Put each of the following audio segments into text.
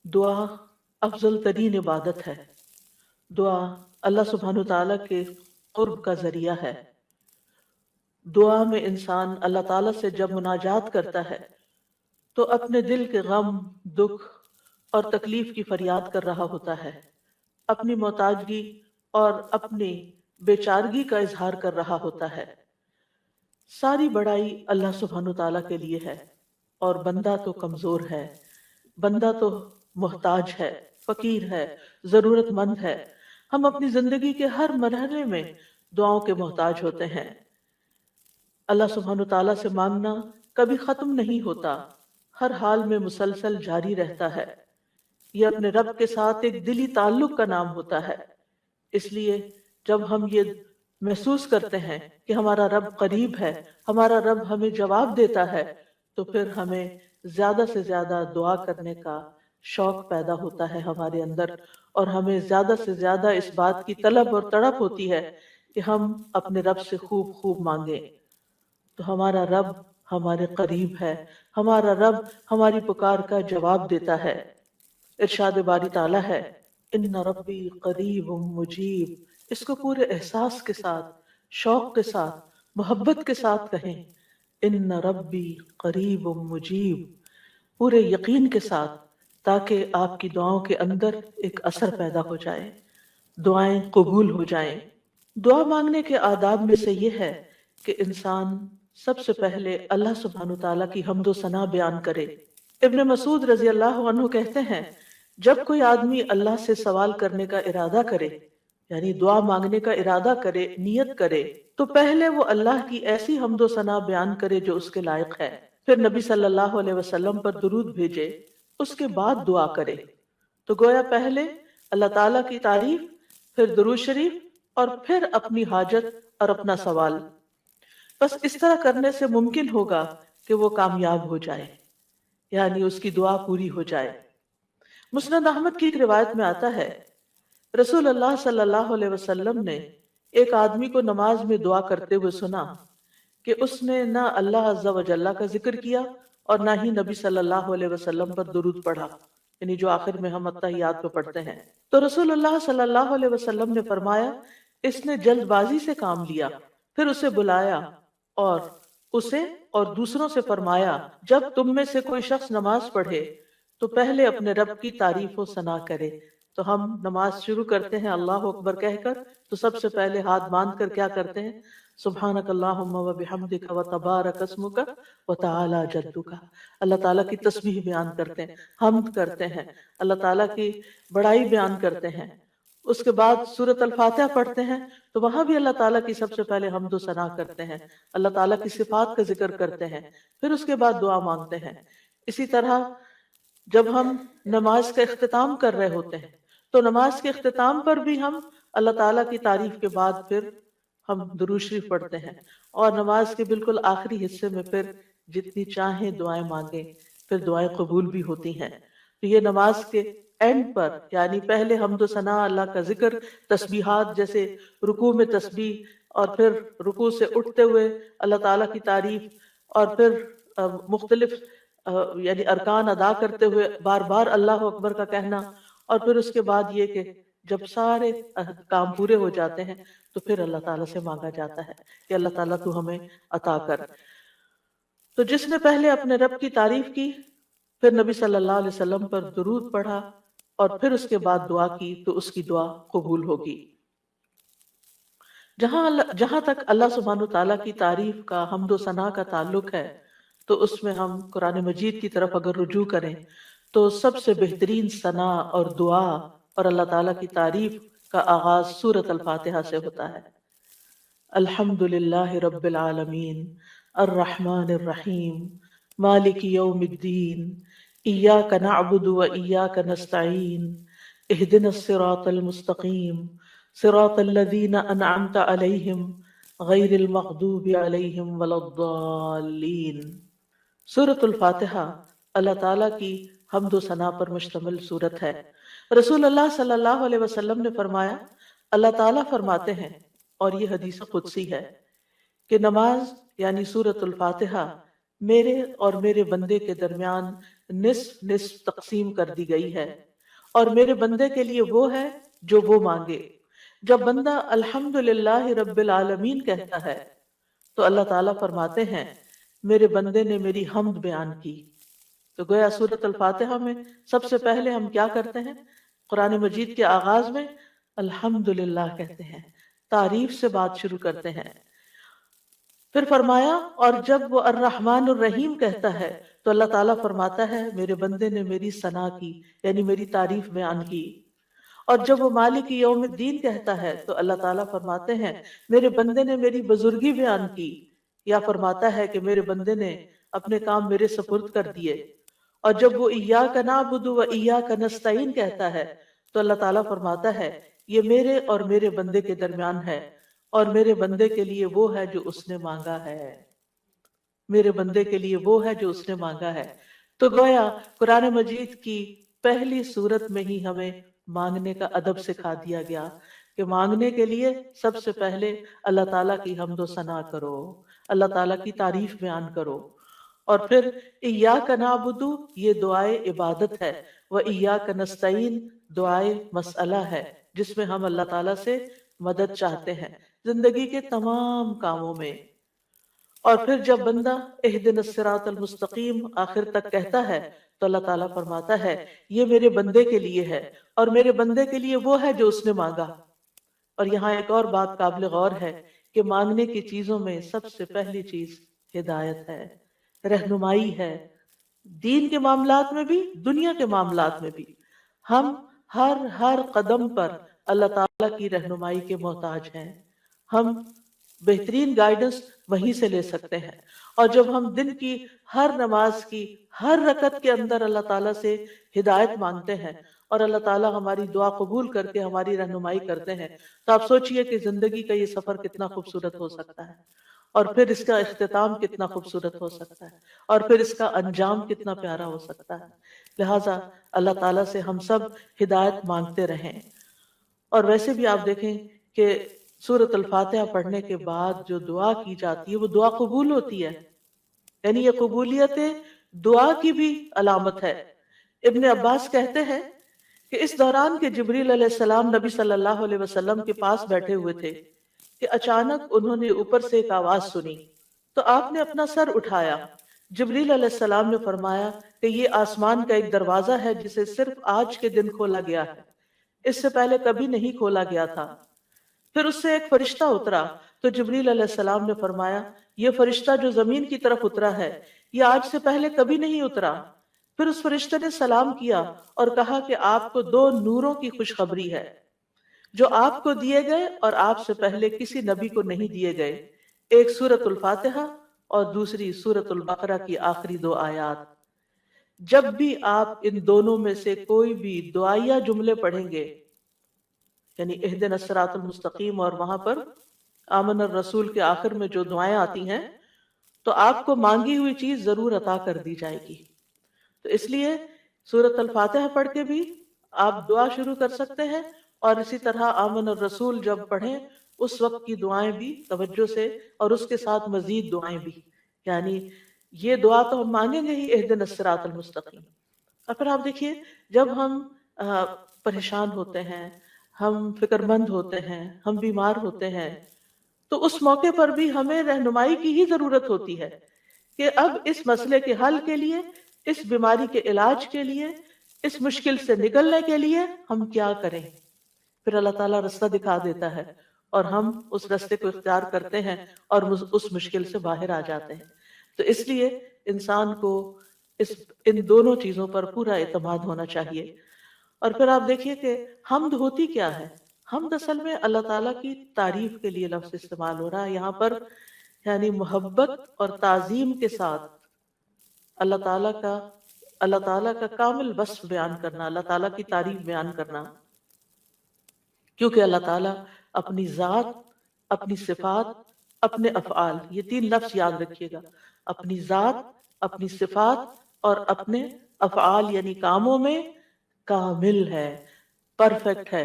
دعا افضل ترین عبادت ہے۔ دعا اللہ سبحانہ تعالیٰ کے قرب کا ذریعہ ہے۔ دعا میں انسان اللہ تعالیٰ سے جب مناجات کرتا ہے تو اپنے دل کے غم، دکھ اور تکلیف کی فریاد کر رہا ہوتا ہے، اپنی محتاجگی اور اپنی بیچارگی کا اظہار کر رہا ہوتا ہے۔ ساری بڑائی اللہ سبحانہ تعالیٰ کے لیے ہے، اور بندہ تو کمزور ہے، بندہ تو محتاج ہے، فقیر ہے، ضرورت مند ہے۔ ہم اپنی زندگی کے ہر مرحلے میں دعاؤں کے محتاج ہوتے ہیں۔ اللہ سبحانہ تعالیٰ سے مانگنا کبھی ختم نہیں ہوتا، ہر حال میں مسلسل جاری رہتا ہے۔ یہ اپنے رب کے ساتھ ایک دلی تعلق کا نام ہوتا ہے۔ اس لیے جب ہم یہ محسوس کرتے ہیں کہ ہمارا رب قریب ہے، ہمارا رب ہمیں جواب دیتا ہے، تو پھر ہمیں زیادہ سے زیادہ دعا کرنے کا شوق پیدا ہوتا ہے ہمارے اندر، اور ہمیں زیادہ سے زیادہ اس بات کی طلب اور تڑپ ہوتی ہے کہ ہم اپنے رب سے خوب خوب مانگیں۔ تو ہمارا رب ہمارے قریب ہے، ہمارا رب ہماری پکار کا جواب دیتا ہے۔ ارشاد باری تعالیٰ ہے، ان ربی قریب مجیب۔ اس کو پورے احساس کے ساتھ، شوق کے ساتھ، محبت کے ساتھ کہیں، ان ربی قریب مجیب، پورے یقین کے ساتھ، تاکہ آپ کی دعاؤں کے اندر ایک اثر پیدا ہو جائے، دعائیں قبول ہو جائیں۔ دعا مانگنے کے آداب میں سے یہ ہے کہ انسان سب سے پہلے اللہ سبحانہ تعالیٰ کی حمد و ثنا بیان کرے۔ ابن مسعود رضی اللہ عنہ کہتے ہیں، جب کوئی آدمی اللہ سے سوال کرنے کا ارادہ کرے، یعنی دعا مانگنے کا ارادہ کرے، نیت کرے، تو پہلے وہ اللہ کی ایسی حمد و ثنا بیان کرے جو اس کے لائق ہے، پھر نبی صلی اللہ علیہ وسلم پر درود بھیجے، اس کے بعد دعا کرے۔ تو گویا پہلے اللہ تعالیٰ کی تعریف، پھر درود شریف، اور پھر اپنی حاجت اور اپنا سوال۔ بس اس طرح کرنے سے ممکن ہوگا کہ وہ کامیاب ہو جائے، یعنی اس کی دعا پوری ہو جائے۔ مسند احمد کی ایک روایت میں آتا ہے، رسول اللہ صلی اللہ علیہ وسلم نے ایک آدمی کو نماز میں دعا کرتے ہوئے سنا کہ اس نے نہ اللہ عز و جل کا ذکر کیا اور نہ ہی نبی صلی اللہ علیہ وسلم پر درود پڑھا، یعنی جو آخر میں ہم اتحیات میں پڑھتے ہیں۔ تو رسول اللہ صلی اللہ علیہ وسلم نے فرمایا، اس نے جلد بازی سے کام لیا۔ پھر اسے بلایا اور اسے اور دوسروں سے فرمایا، جب تم میں سے کوئی شخص نماز پڑھے تو پہلے اپنے رب کی تعریف و ثنا کرے۔ تو ہم نماز شروع کرتے ہیں اللہ اکبر کہہ کر، تو سب سے پہلے ہاتھ باندھ کر کیا کرتے ہیں؟ سبحانک اللہم و بحمدک و تبارک اسمک و تعالی جدک، اللہ تعالیٰ کی تسبیح بیان کرتے ہیں، حمد کرتے ہیں، اللہ تعالیٰ کی بڑائی بیان کرتے ہیں۔ اس کے بعد سورۃ الفاتحہ پڑھتے ہیں، تو وہاں بھی اللہ تعالیٰ کی سب سے پہلے حمد و ثنا کرتے ہیں، اللہ تعالیٰ کی صفات کا ذکر کرتے ہیں، پھر اس کے بعد دعا مانگتے ہیں۔ اسی طرح جب ہم نماز کا اختتام کر رہے ہوتے ہیں تو نماز کے اختتام پر بھی ہم اللہ تعالیٰ کی تعریف کے بعد پھر ہم درود شریف پڑھتے ہیں، اور نماز کے بالکل آخری حصے میں پھر جتنی چاہیں دعائیں مانگیں، پھر دعائیں قبول بھی ہوتی ہیں۔ تو یہ نماز کے اینڈ پر، یعنی پہلے حمد و ثنا، اللہ کا ذکر، تسبیحات، جیسے رکوع میں تسبیح، اور پھر رکوع سے اٹھتے ہوئے اللہ تعالیٰ کی تعریف، اور پھر مختلف یعنی ارکان ادا کرتے ہوئے بار بار اللہ اکبر کا کہنا، اور پھر اس کے بعد یہ کہ جب سارے کام پورے ہو جاتے ہیں تو پھر اللہ تعالیٰ سے مانگا جاتا ہے کہ اللہ تعالیٰ تو ہمیں عطا کر۔ تو جس نے پہلے اپنے رب کی تعریف کی، پھر نبی صلی اللہ علیہ وسلم پر درود پڑھا، اور پھر اس کے بعد دعا کی، تو اس کی دعا قبول ہوگی۔ جہاں تک اللہ سبحانہ تعالیٰ کی تعریف کا، حمد و ثنا کا تعلق ہے، تو اس میں ہم قرآن مجید کی طرف اگر رجوع کریں تو سب سے بہترین ثنا اور دعا اور اللہ تعالیٰ کی تعریف کا آغاز سورۃ الفاتحہ سے ہوتا ہے۔ الحمد للہ رب العالمین الرحمن الرحیم مالک یوم الدین ایاک نعبد و ایاک نستعین اہدنا الصراط المستقیم صراط الذین انعمت علیہم غیر المغضوب علیہم ولا الضالین۔ سورۃ الفاتحہ اللہ تعالیٰ کی حمد و ثنا پر مشتمل سورت ہے۔ رسول اللہ صلی اللہ علیہ وسلم نے فرمایا، اللہ تعالیٰ فرماتے ہیں، اور یہ حدیث قدسی ہے، کہ نماز یعنی سورۃ الفاتحہ میرے اور میرے بندے کے درمیان نصف نصف تقسیم کر دی گئی ہے، اور میرے بندے کے لیے وہ ہے جو وہ مانگے۔ جب بندہ الحمدللہ رب العالمین کہتا ہے تو اللہ تعالیٰ فرماتے ہیں میرے بندے نے میری حمد بیان کی۔ تو گویا سورۃ الفاتحہ میں سب سے پہلے ہم کیا کرتے ہیں؟ قرآن مجید کے آغاز میں الحمدللہ کہتے ہیں، تعریف سے بات شروع کرتے ہیں۔ پھر فرمایا اور جب وہ الرحمن الرحیم کہتا ہے تو اللہ تعالیٰ فرماتا ہے میرے بندے نے میری ثنا کی، یعنی میری تعریف بیان کی۔ اور جب وہ مالک یوم الدین کہتا ہے تو اللہ تعالیٰ فرماتے ہیں میرے بندے نے میری بزرگی بیان کی، یا فرماتا ہے کہ میرے بندے نے اپنے کام میرے سپرد کر دیے۔ اور جب وہ ایاک نعبد و ایاک نستعین کہتا ہے تو اللہ تعالیٰ فرماتا ہے یہ میرے اور میرے بندے کے درمیان ہے، اور میرے بندے کے لیے وہ ہے جو اس نے مانگا ہے، میرے بندے کے لیے وہ ہے جو اس نے مانگا ہے۔ تو گویا قرآن مجید کی پہلی سورت میں ہی ہمیں مانگنے کا ادب سکھا دیا گیا کہ مانگنے کے لیے سب سے پہلے اللہ تعالیٰ کی حمد و ثنا کرو، اللہ تعالیٰ کی تعریف بیان کرو، اور پھر ایاک نعبد یہ دعائے عبادت ہے، و ایاک نستعین دعائے مسئلہ ہے، جس میں ہم اللہ تعالیٰ سے مدد چاہتے ہیں زندگی کے تمام کاموں میں۔ اور پھر جب بندہ اہدنا الصراط المستقیم آخر تک کہتا ہے تو اللہ تعالیٰ فرماتا ہے یہ میرے بندے کے لیے ہے، اور میرے بندے کے لیے وہ ہے جو اس نے مانگا۔ اور یہاں ایک اور بات قابل غور ہے کہ مانگنے کی چیزوں میں سب سے پہلی چیز ہدایت ہے، رہنمائی ہے، دین کے معاملات میں بھی، دنیا کے معاملات میں بھی۔ ہم ہر قدم پر اللہ تعالیٰ کی رہنمائی کے محتاج ہیں، ہم بہترین گائیڈنس وہیں سے لے سکتے ہیں۔ اور جب ہم دن کی ہر نماز کی ہر رکعت کے اندر اللہ تعالیٰ سے ہدایت مانگتے ہیں اور اللہ تعالیٰ ہماری دعا قبول کر کے ہماری رہنمائی کرتے ہیں، تو آپ سوچئے کہ زندگی کا یہ سفر کتنا خوبصورت ہو سکتا ہے، اور پھر اس کا اختتام کتنا خوبصورت ہو سکتا ہے، اور پھر اس کا انجام کتنا پیارا ہو سکتا ہے۔ لہٰذا اللہ تعالیٰ سے ہم سب ہدایت مانگتے رہیں۔ اور ویسے بھی آپ دیکھیں کہ سورۃ الفاتحہ پڑھنے کے بعد جو دعا کی جاتی ہے وہ دعا قبول ہوتی ہے، یعنی یہ قبولیت دعا کی بھی علامت ہے۔ ابن عباس کہتے ہیں کہ اس دوران کہ جبریل علیہ السلام نبی صلی اللہ علیہ وسلم کے پاس بیٹھے ہوئے تھے کہ اچانک انہوں نے اوپر سے ایک آواز سنی، تو آپ نے اپنا سر اٹھایا۔ جبریل علیہ السلام نے فرمایا کہ یہ آسمان کا ایک دروازہ ہے جسے صرف آج کے دن کھولا گیا ہے، اس سے پہلے کبھی نہیں کھولا گیا تھا۔ پھر اس سے ایک فرشتہ اترا تو جبریل علیہ السلام نے فرمایا یہ فرشتہ جو زمین کی طرف اترا ہے یہ آج سے پہلے کبھی نہیں اترا۔ پھر اس فرشتے نے سلام کیا اور کہا کہ آپ کو 2 نوروں کی خوشخبری ہے جو آپ کو دیے گئے اور آپ سے پہلے کسی نبی کو نہیں دیے گئے، ایک سورۃ الفاتحہ اور دوسری سورۃ البقرہ کی آخری 2 آیات۔ جب بھی آپ ان دونوں میں سے کوئی بھی دعائیہ جملے پڑھیں گے، یعنی اہدنا الصراط المستقیم اور وہاں پر آمن الرسول کے آخر میں جو دعائیں آتی ہیں، تو آپ کو مانگی ہوئی چیز ضرور عطا کر دی جائے گی۔ تو اس لیے سورۃ الفاتحہ پڑھ کے بھی آپ دعا شروع کر سکتے ہیں، اور اسی طرح آمن الرسول جب پڑھیں اس وقت کی دعائیں بھی توجہ سے، اور اس کے ساتھ مزید دعائیں بھی، یعنی یہ دعا تو ہم مانگیں گے ہی اہدنا الصراط المستقیم۔ اور پھر آپ دیکھیے جب ہم پریشان ہوتے ہیں، ہم فکر مند ہوتے ہیں، ہم بیمار ہوتے ہیں، تو اس موقع پر بھی ہمیں رہنمائی کی ہی ضرورت ہوتی ہے کہ اب اس مسئلے کے حل کے لیے، اس بیماری کے علاج کے لیے، اس مشکل سے نکلنے کے لیے ہم کیا کریں۔ پھر اللہ تعالیٰ رستہ دکھا دیتا ہے اور ہم اس رستے کو اختیار کرتے ہیں اور اس مشکل سے باہر آ جاتے ہیں۔ تو اس لیے انسان کو ان دونوں چیزوں پر پورا اعتماد ہونا چاہیے۔ اور پھر آپ دیکھیے کہ حمد ہوتی کیا ہے؟ حمد اصل میں اللہ تعالیٰ کی تعریف کے لیے لفظ استعمال ہو رہا ہے یہاں پر، یعنی محبت اور تعظیم کے ساتھ اللہ تعالیٰ کا کامل وصف بیان کرنا، اللہ تعالیٰ کی تعریف بیان کرنا، کیونکہ اللہ تعالیٰ اپنی ذات، اپنی صفات، اپنے افعال، یہ 3 لفظ یاد رکھیے گا، اپنی ذات، اپنی صفات اور اپنے افعال یعنی کاموں میں کامل ہے، پرفیکٹ ہے۔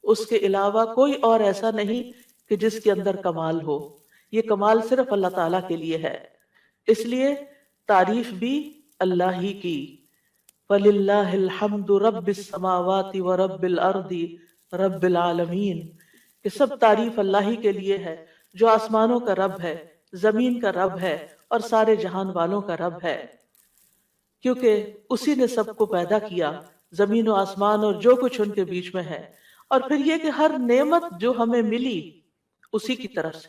اس کے علاوہ کوئی اور ایسا نہیں کہ جس کے اندر کمال ہو، یہ کمال صرف اللہ تعالیٰ کے لیے ہے۔ اس لیے تعریف بھی اللہ ہی کی، فَلِلَّهِ الْحَمْدُ رَبِّ السَّمَاوَاتِ وَرَبِّ الْأَرْضِ رَبِّ الْعَالَمِينَ، کہ سب تعریف اللہ ہی کے لیے ہے جو آسمانوں کا رب ہے، زمین کا رب ہے اور سارے جہان والوں کا رب ہے، کیونکہ اسی نے سب کو پیدا کیا، زمین و آسمان اور جو کچھ ان کے بیچ میں ہے۔ اور پھر یہ کہ ہر نعمت جو ہمیں ملی اسی کی طرف سے،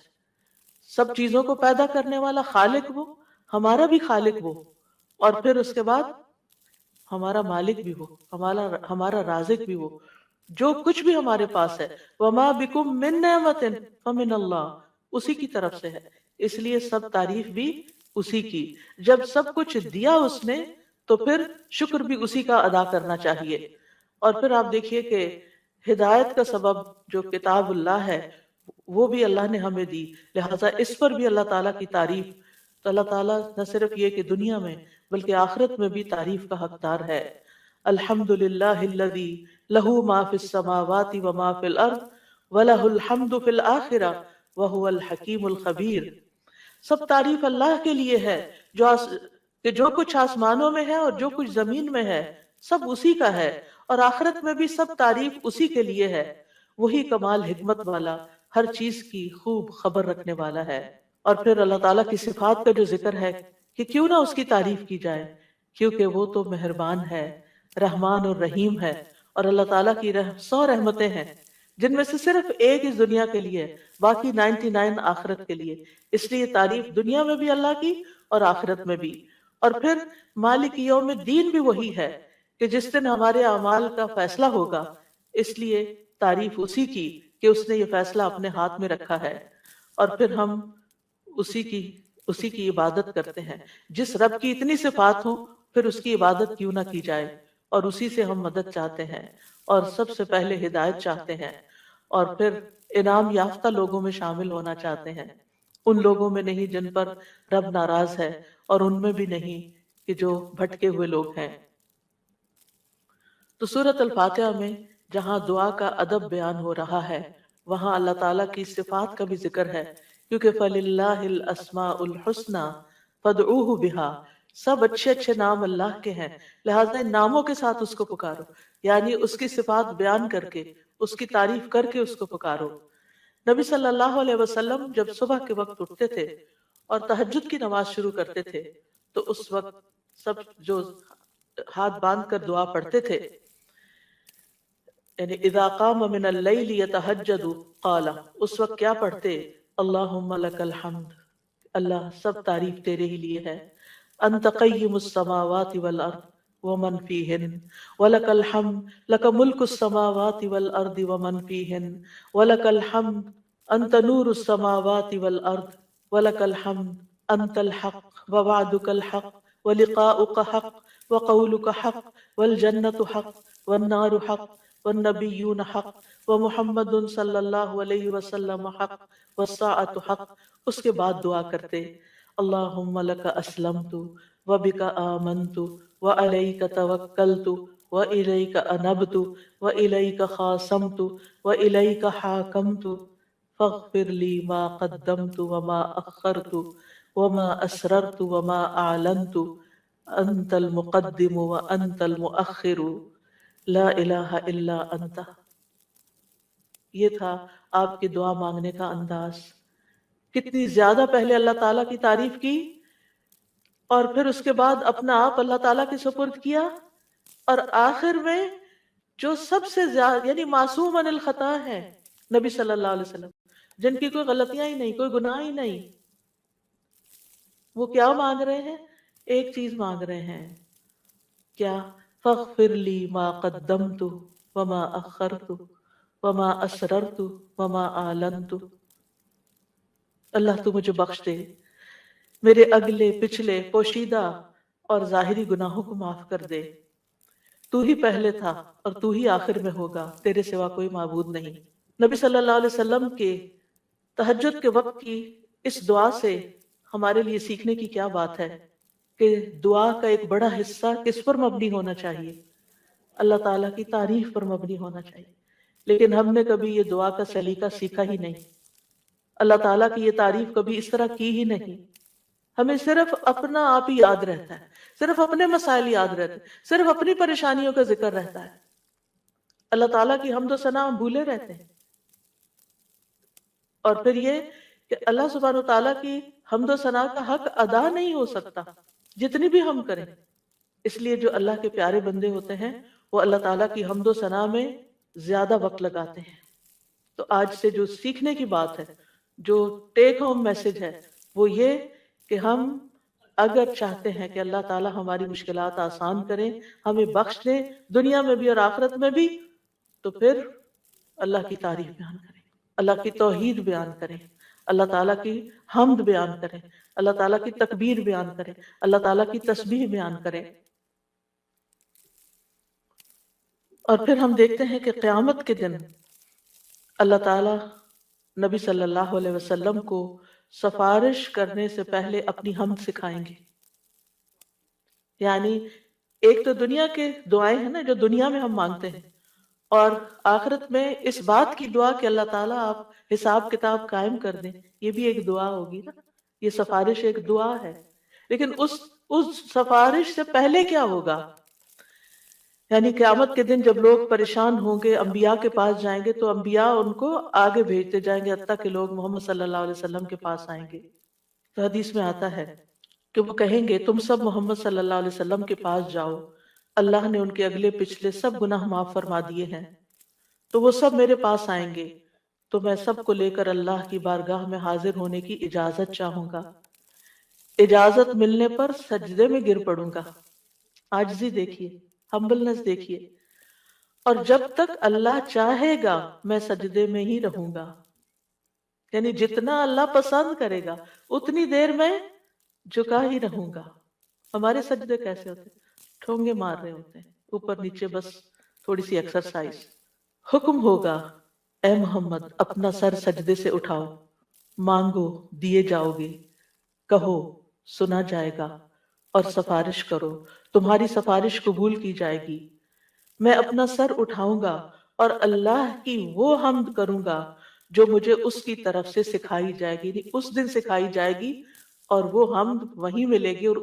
سب چیزوں کو پیدا کرنے والا خالق وہ، ہمارا بھی خالق وہ، اور پھر اس کے بعد ہمارا مالک بھی وہ، ہمارا رازق بھی وہ، جو کچھ بھی ہمارے پاس ہے، وَمَا بِكُم مِّن نِعْمَةٍ فَمِنَ اللَّهِ، اسی کی طرف سے ہے، اس لیے سب تعریف بھی اسی کی۔ جب سب کچھ دیا اس نے تو پھر شکر بھی اسی کا ادا کرنا چاہیے۔ اور پھر آپ دیکھیے کہ ہدایت کا سبب جو کتاب اللہ ہے وہ بھی اللہ نے ہمیں دی، لہٰذا اس پر بھی اللہ تعالیٰ کی تعریف، تو اللہ تعالیٰ نہ صرف یہ کہ دنیا میں بلکہ آخرت میں بھی تعریف کا حقدار ہے۔ الحمدللہ الذی لہ ما فی السماوات وما فی الارض ولہ الحمد فی الآخرہ وہو الحکیم الخبیر۔ سب تعریف اللہ کے لیے ہے کہ جو کچھ آسمانوں میں ہے اور جو کچھ زمین میں ہے سب اسی کا ہے، اور آخرت میں بھی سب تعریف اسی کے لیے ہے، وہی کمال حکمت والا، ہر چیز کی خوب خبر رکھنے والا ہے۔ اور پھر اللہ تعالیٰ کی صفات کا جو ذکر ہے کہ کیوں نہ اس کی تعریف کی جائے، کیونکہ وہ تو مہربان ہے، رحمان اور رحیم ہے، اور اللہ تعالیٰ کی 100 رحمتیں ہیں جن میں سے صرف ایک اس دنیا کے لیے، باقی 99 آخرت کے لیے، اس لیے تعریف دنیا میں بھی اللہ کی اور آخرت میں بھی۔ اور پھر مالک یوم الدین بھی وہی ہے کہ جس دن ہمارے اعمال کا فیصلہ ہوگا، اس لیے تعریف اسی کی کہ اس نے یہ فیصلہ اپنے ہاتھ میں رکھا ہے، اور پھر ہم اسی کی عبادت کرتے ہیں۔ جس رب کی اتنی صفات ہوں پھر اس کی عبادت کیوں نہ کی جائے، اور اسی سے ہم مدد چاہتے ہیں، اور سب سے پہلے ہدایت چاہتے ہیں، اور پھر انعام یافتہ لوگوں میں شامل ہونا چاہتے ہیں، ان لوگوں میں نہیں جن پر رب ناراض ہے، اور ان میں بھی نہیں کہ جو بھٹکے ہوئے لوگ ہیں۔ تو سورۃ الفاتحہ میں جہاں دعا کا ادب بیان ہو رہا ہے وہاں اللہ تعالیٰ کی صفات کا بھی ذکر ہے، کیونکہ فَلِلَّهِ الْأَسْمَاءُ الْحُسْنَى فَادْعُوهُ بِهَا، سب اچھے اچھے نام اللہ کے ہیں، لہٰذا ان ناموں کے ساتھ اس کو پکارو، یعنی اس کی صفات بیان کر کے، اس کی تعریف کر کے اس کو پکارو۔ نبی صلی اللہ علیہ وسلم جب صبح کے وقت اٹھتے تھے اور تہجد کی نماز شروع کرتے تھے تو اس وقت سب جو ہاتھ باندھ کر دعا پڑھتے تھے، یعنی اذا قام من اللیل یتہجد قال، اس وقت کیا پڑھتے؟ اللہم لک الحمد، اللہ سب تعریف تیرے ہی لیے ہے، انت قیم السماوات والارض ومن فیہن ولک الحمد لک ملک السماوات والارض ومن فیہن ولک الحمد انت نور السماوات والارض ولک الحمد انت الحق ووعدک الحق ولقاؤک حق وقولک حق والجنت حق والنار حق والنبیون حق ومحمد صلی اللہ علیہ وسلم حق والساعۃ حق۔ اس کے بعد دعا کرتے اللہم لک اسلمت وبک آمنت وعلیک توکلت وإلیک انبت وإلیک خاصمت وإلیک حاکمت فاغفر لی ما قدمت وما اخرت وما اسررت وما اعلنت انت المقدم وانت المؤخر لا الہ الا انت۔ یہ تھا آپ کے دعا مانگنے کا انداز، کتنی زیادہ پہلے اللہ تعالیٰ کی تعریف کی، اور پھر اس کے بعد اپنا آپ اللہ تعالیٰ کے سپرد کیا، اور آخر میں جو سب سے زیادہ یعنی معصوم عن الخطا ہے نبی صلی اللہ علیہ وسلم، جن کی کوئی غلطیاں ہی نہیں، کوئی گناہ ہی نہیں، وہ کیا مانگ رہے ہیں؟ ایک چیز مانگ رہے ہیں، کیا؟ فاغفر لی ما قدمت وما اخرت وما اسررت وما اعلنت، اللہ تو مجھے بخش دے، میرے اگلے پچھلے پوشیدہ اور ظاہری گناہوں کو معاف کر دے، تو ہی پہلے تھا اور تو ہی آخر میں ہوگا، تیرے سوا کوئی معبود نہیں۔ نبی صلی اللہ علیہ وسلم کے تہجد کے وقت کی اس دعا سے ہمارے لیے سیکھنے کی کیا بات ہے کہ دعا کا ایک بڑا حصہ کس پر مبنی ہونا چاہیے؟ اللہ تعالیٰ کی تعریف پر مبنی ہونا چاہیے، لیکن ہم نے کبھی یہ دعا کا سلیقہ سیکھا ہی نہیں، اللہ تعالیٰ کی یہ تعریف کبھی اس طرح کی ہی نہیں۔ ہمیں صرف اپنا آپ ہی یاد رہتا ہے، صرف اپنے مسائل یاد رہتے ہیں، صرف اپنی پریشانیوں کا ذکر رہتا ہے. اللہ تعالیٰ کی حمد و ثنا ہم بھولے رہتے ہیں. اور پھر یہ کہ اللہ سبحانہ و تعالیٰ کی حمد و ثنا کا حق ادا نہیں ہو سکتا جتنی بھی ہم کریں. اس لیے جو اللہ کے پیارے بندے ہوتے ہیں وہ اللہ تعالیٰ کی حمد و ثنا میں زیادہ وقت لگاتے ہیں. تو آج سے جو سیکھنے کی بات ہے، جو ٹیک ہوم میسج ہے، وہ یہ کہ ہم اگر چاہتے ہیں کہ اللہ تعالیٰ ہماری مشکلات آسان کریں، ہمیں بخش دیں دنیا میں بھی اور آخرت میں بھی، تو پھر اللہ کی تعریف بیان کریں، اللہ کی توحید بیان کریں، اللہ تعالیٰ کی حمد بیان کریں، اللہ تعالیٰ کی تکبیر بیان کریں، اللہ تعالیٰ کی تسبیح بیان کریں. اور پھر ہم دیکھتے ہیں کہ قیامت کے دن اللہ تعالیٰ نبی صلی اللہ علیہ وسلم کو سفارش کرنے سے پہلے اپنی حمد سکھائیں گے. یعنی ایک تو دنیا کے دعائیں ہیں نا جو دنیا میں ہم مانگتے ہیں، اور آخرت میں اس بات کی دعا کہ اللہ تعالیٰ آپ حساب کتاب قائم کر دیں، یہ بھی ایک دعا ہوگی نا. یہ سفارش ایک دعا ہے، لیکن اس سفارش سے پہلے کیا ہوگا؟ یعنی قیامت کے دن جب لوگ پریشان ہوں گے، انبیاء کے پاس جائیں گے تو انبیاء ان کو آگے بھیجتے جائیں گے حتیٰ کہ لوگ محمد صلی اللہ علیہ وسلم کے پاس آئیں گے. تو حدیث میں آتا ہے کہ وہ کہیں گے تم سب محمد صلی اللہ علیہ وسلم کے پاس جاؤ، اللہ نے ان کے اگلے پچھلے سب گناہ معاف فرما دیے ہیں. تو وہ سب میرے پاس آئیں گے تو میں سب کو لے کر اللہ کی بارگاہ میں حاضر ہونے کی اجازت چاہوں گا. اجازت ملنے پر سجدے میں گر پڑوں گا. عاجزی دیکھیے، ہمبلنس دیکھیے. اور جب تک اللہ چاہے گا میں سجدے میں ہی رہوں گا. یعنی جتنا اللہ پسند کرے گا اتنی دیر میں جھکا ہی رہوں گا. ہمارے سجدے کیسے ہوتے ہیں؟ ٹھونگے مار رہے ہوتے ہیں اوپر نیچے، بس تھوڑی سی ایکسرسائز. حکم ہوگا اے محمد اپنا سر سجدے سے اٹھاؤ، مانگو دیے جاؤ گے، کہو سنا جائے گا، اور سفارش کرو تمہاری سفارش قبول کی جائے گی. میں اپنا سر اٹھاؤں گا اور اللہ کی وہ حمد کروں گا جو مجھے اس کی طرف سے سکھائی جائے گی. یعنی اس دن سکھائی جائے گی اور وہ حمد وہیں ملے گی، اور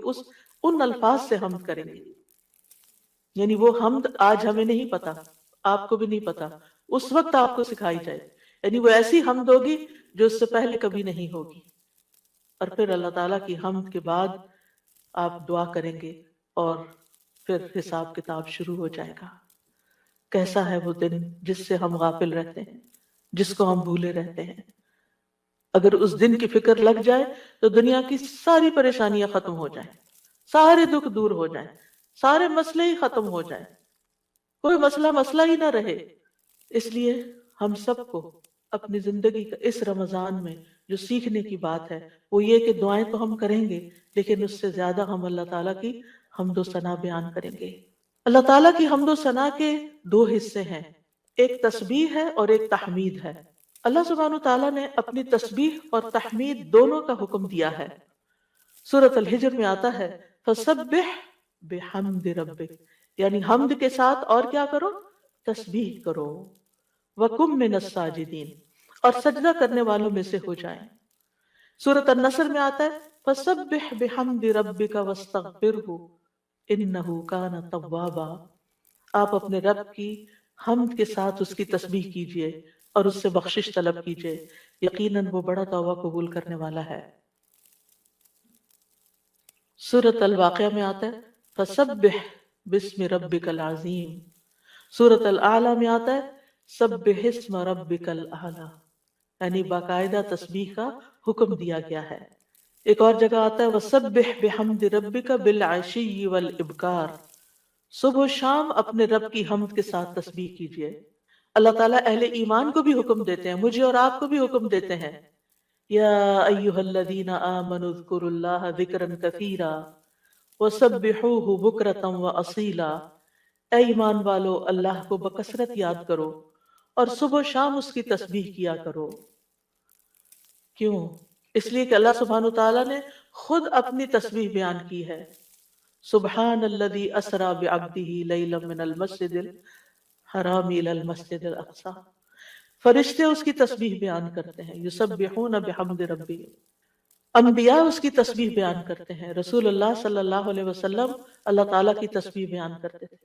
ان الفاظ سے حمد کریں گے. یعنی وہ حمد آج ہمیں نہیں پتا، آپ کو بھی نہیں پتا، اس وقت آپ کو سکھائی جائے. یعنی وہ ایسی حمد ہوگی جو اس سے پہلے کبھی نہیں ہوگی. اور پھر اللہ تعالیٰ کی حمد کے بعد آپ دعا کریں گے اور پھر حساب کتاب شروع ہو جائے گا. کیسا ہے وہ دن جس سے ہم غافل رہتے ہیں، جس کو ہم بھولے رہتے ہیں. اگر اس دن کی فکر لگ جائے تو دنیا کی ساری پریشانیاں ختم ہو جائیں، سارے دکھ دور ہو جائیں، سارے مسئلے ہی ختم ہو جائیں، کوئی مسئلہ ہی نہ رہے. اس لیے ہم سب کو اپنی زندگی کا اس رمضان میں جو سیکھنے کی بات ہے وہ یہ کہ دعائیں تو ہم کریں گے، لیکن اس سے زیادہ ہم اللہ تعالیٰ کی حمد و ثنا بیان کریں گے. اللہ تعالیٰ کی حمد و ثنا کے دو حصے ہیں، ایک تسبیح ہے اور ایک تحمید ہے. اللہ سبحانہ تعالیٰ نے اپنی تسبیح اور تحمید دونوں کا حکم دیا ہے. سورۃ الحجر میں آتا ہے فسبح بحمد ربک، یعنی حمد کے ساتھ اور کیا کرو؟ تسبیح کرو. وَقُم مِّنَ السَّاجِدِينَ، اور سجدہ کرنے والوں میں سے ہو جائیں. سورۃ النصر میں آتا ہے فسبح بحمد ربک واستغفرہ انہ کان توابا. آپ اپنے رب کی حمد کے ساتھ اس کی تسبیح کیجئے اور اس سے بخشش طلب کیجئے، یقیناً وہ بڑا توبہ قبول کرنے والا ہے. سورۃ الواقعہ میں آتا ہے فسبح بسم ربک العظیم. سورۃ الاعلی میں آتا ہے سبح اسم ربک الاعلی، یعنی باقاعدہ تسبیح کا حکم دیا گیا ہے. ایک اور جگہ آتا ہے وسبح بحمد ربک بالعشی والابکار، صبح و شام اپنے رب کی حمد کے ساتھ تسبیح کیجئے. اللہ تعالیٰ اہل ایمان کو بھی حکم دیتے ہیں، مجھے اور آپ کو بھی حکم دیتے ہیں یا ایھا الذین آمنوا اذکروا اللہ ذکرا کثیرا وسبحوہ بکرۃ واصیلا. اے ایمان والو اللہ کو بکثرت یاد کرو اور صبح و شام اس کی تسبیح کیا کرو. کیوں؟ اس لیے کہ اللہ سبحانہ تعالیٰ نے خود اپنی تسبیح بیان کی ہے. سبحان الذی اسری بعبدہ لیلا من المسجد الحرام الی المسجد الاقصی. فرشتے اس کی تسبیح بیان کرتے ہیں یسبحون بحمد ربہم. انبیاء اس کی تسبیح بیان کرتے ہیں، رسول اللہ صلی اللہ علیہ وسلم اللہ تعالیٰ کی تسبیح بیان کرتے تھے،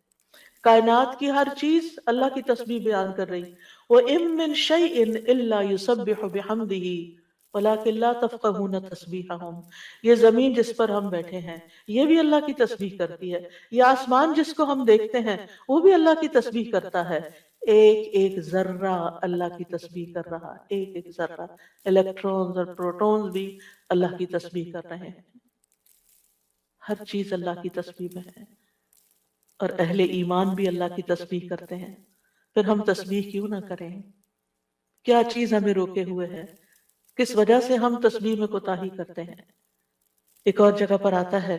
کائنات کی ہر چیز اللہ کی تسبیح بیان کر رہی۔ وَإِن مِّن شَيْءٍ إِلَّا يُسَبِّحُ بِحَمْدِهِ وَلَٰكِن لَّا تَفْقَهُونَ تَسْبِيحَهُم، یہ زمین جس پر ہم بیٹھے ہیں یہ بھی اللہ کی تسبیح کرتی ہے، یہ آسمان جس کو ہم دیکھتے ہیں وہ بھی اللہ کی تسبیح کرتا ہے، ایک ایک ذرہ اللہ کی تسبیح کر رہا ہے، ایک ایک ذرہ، الیکٹرونز اور پروٹونز بھی اللہ کی تسبیح کر رہے ہیں، ہر چیز اللہ کی تسبیح میں ہے، اور اہل ایمان بھی اللہ کی تسبیح کرتے ہیں، پھر ہم تسبیح کیوں نہ کریں؟ کیا چیز ہمیں روکے ہوئے ہے؟ کس وجہ سے ہم تسبیح میں کوتاہی کرتے ہیں؟ ایک اور جگہ پر آتا ہے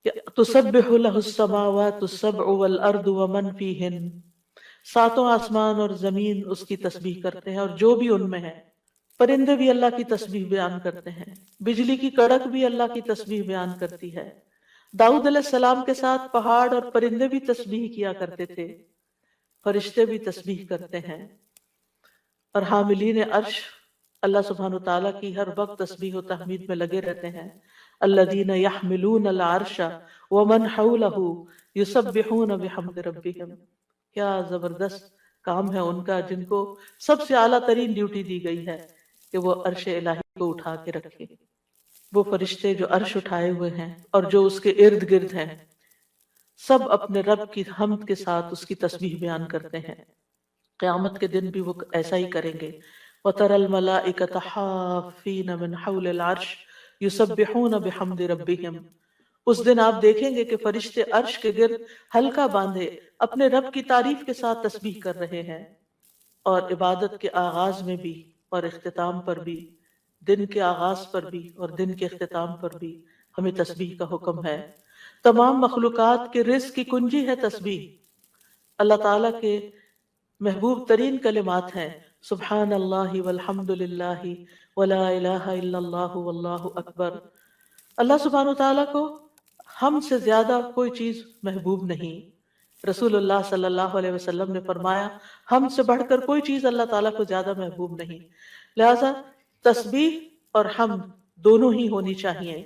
کہ تسبح لہ السماوات السبع والارض ومن فیہن، ساتوں آسمان اور زمین اس کی تسبیح کرتے ہیں اور جو بھی ان میں ہے، پرندے بھی اللہ کی تسبیح بیان کرتے ہیں، بجلی کی کڑک بھی اللہ کی تسبیح بیان کرتی ہے، داؤد علیہ السلام کے ساتھ پہاڑ اور پرندے بھی تسبیح کیا کرتے تھے، فرشتے بھی تسبیح کرتے ہیں، اور حاملین عرش اللہ سبحانہ وتعالیٰ کی ہر وقت تسبیح و تحمید میں لگے رہتے ہیں، الذین یحملون العرش ومن حولہ یسبحون بحمد ربہم، کیا زبردست کام ہے ان کا، جن کو سب سے اعلیٰ ترین ڈیوٹی دی گئی ہے کہ وہ عرش الہی کو اٹھا کے رکھے، وہ فرشتے جو عرش اٹھائے ہوئے ہیں اور جو اس کے ارد گرد ہیں، سب اپنے رب کی حمد کے ساتھ اس کی تسبیح بیان کرتے ہیں، قیامت کے دن بھی وہ ایسا ہی کریں گے، وَتَرَى الْمَلَائِكَةَ حَافِّينَ مِنْ حَوْلِ الْعَرْشِ يُسَبِّحُونَ بِحَمْدِ رَبِّهِمْ، اس دن آپ دیکھیں گے کہ فرشتے عرش کے گرد حلقہ باندھے اپنے رب کی تعریف کے ساتھ تسبیح کر رہے ہیں، اور عبادت کے آغاز میں بھی اور اختتام پر بھی، دن کے آغاز پر بھی اور دن کے اختتام پر بھی ہمیں تسبیح کا حکم ہے۔ تمام مخلوقات کے رزق کی کنجی ہے تسبیح، اللہ تعالیٰ کے محبوب ترین کلمات ہیں سبحان اللہ والحمد للہ ولا الہ الا اللہ واللہ اکبر۔ اللہ سبحانہ وتعالیٰ کو ہم سے زیادہ کوئی چیز محبوب نہیں، رسول اللہ صلی اللہ علیہ وسلم نے فرمایا ہم سے بڑھ کر کوئی چیز اللہ تعالیٰ کو زیادہ محبوب نہیں، لہذا تسبیح اور حمد دونوں ہی ہونی چاہیے۔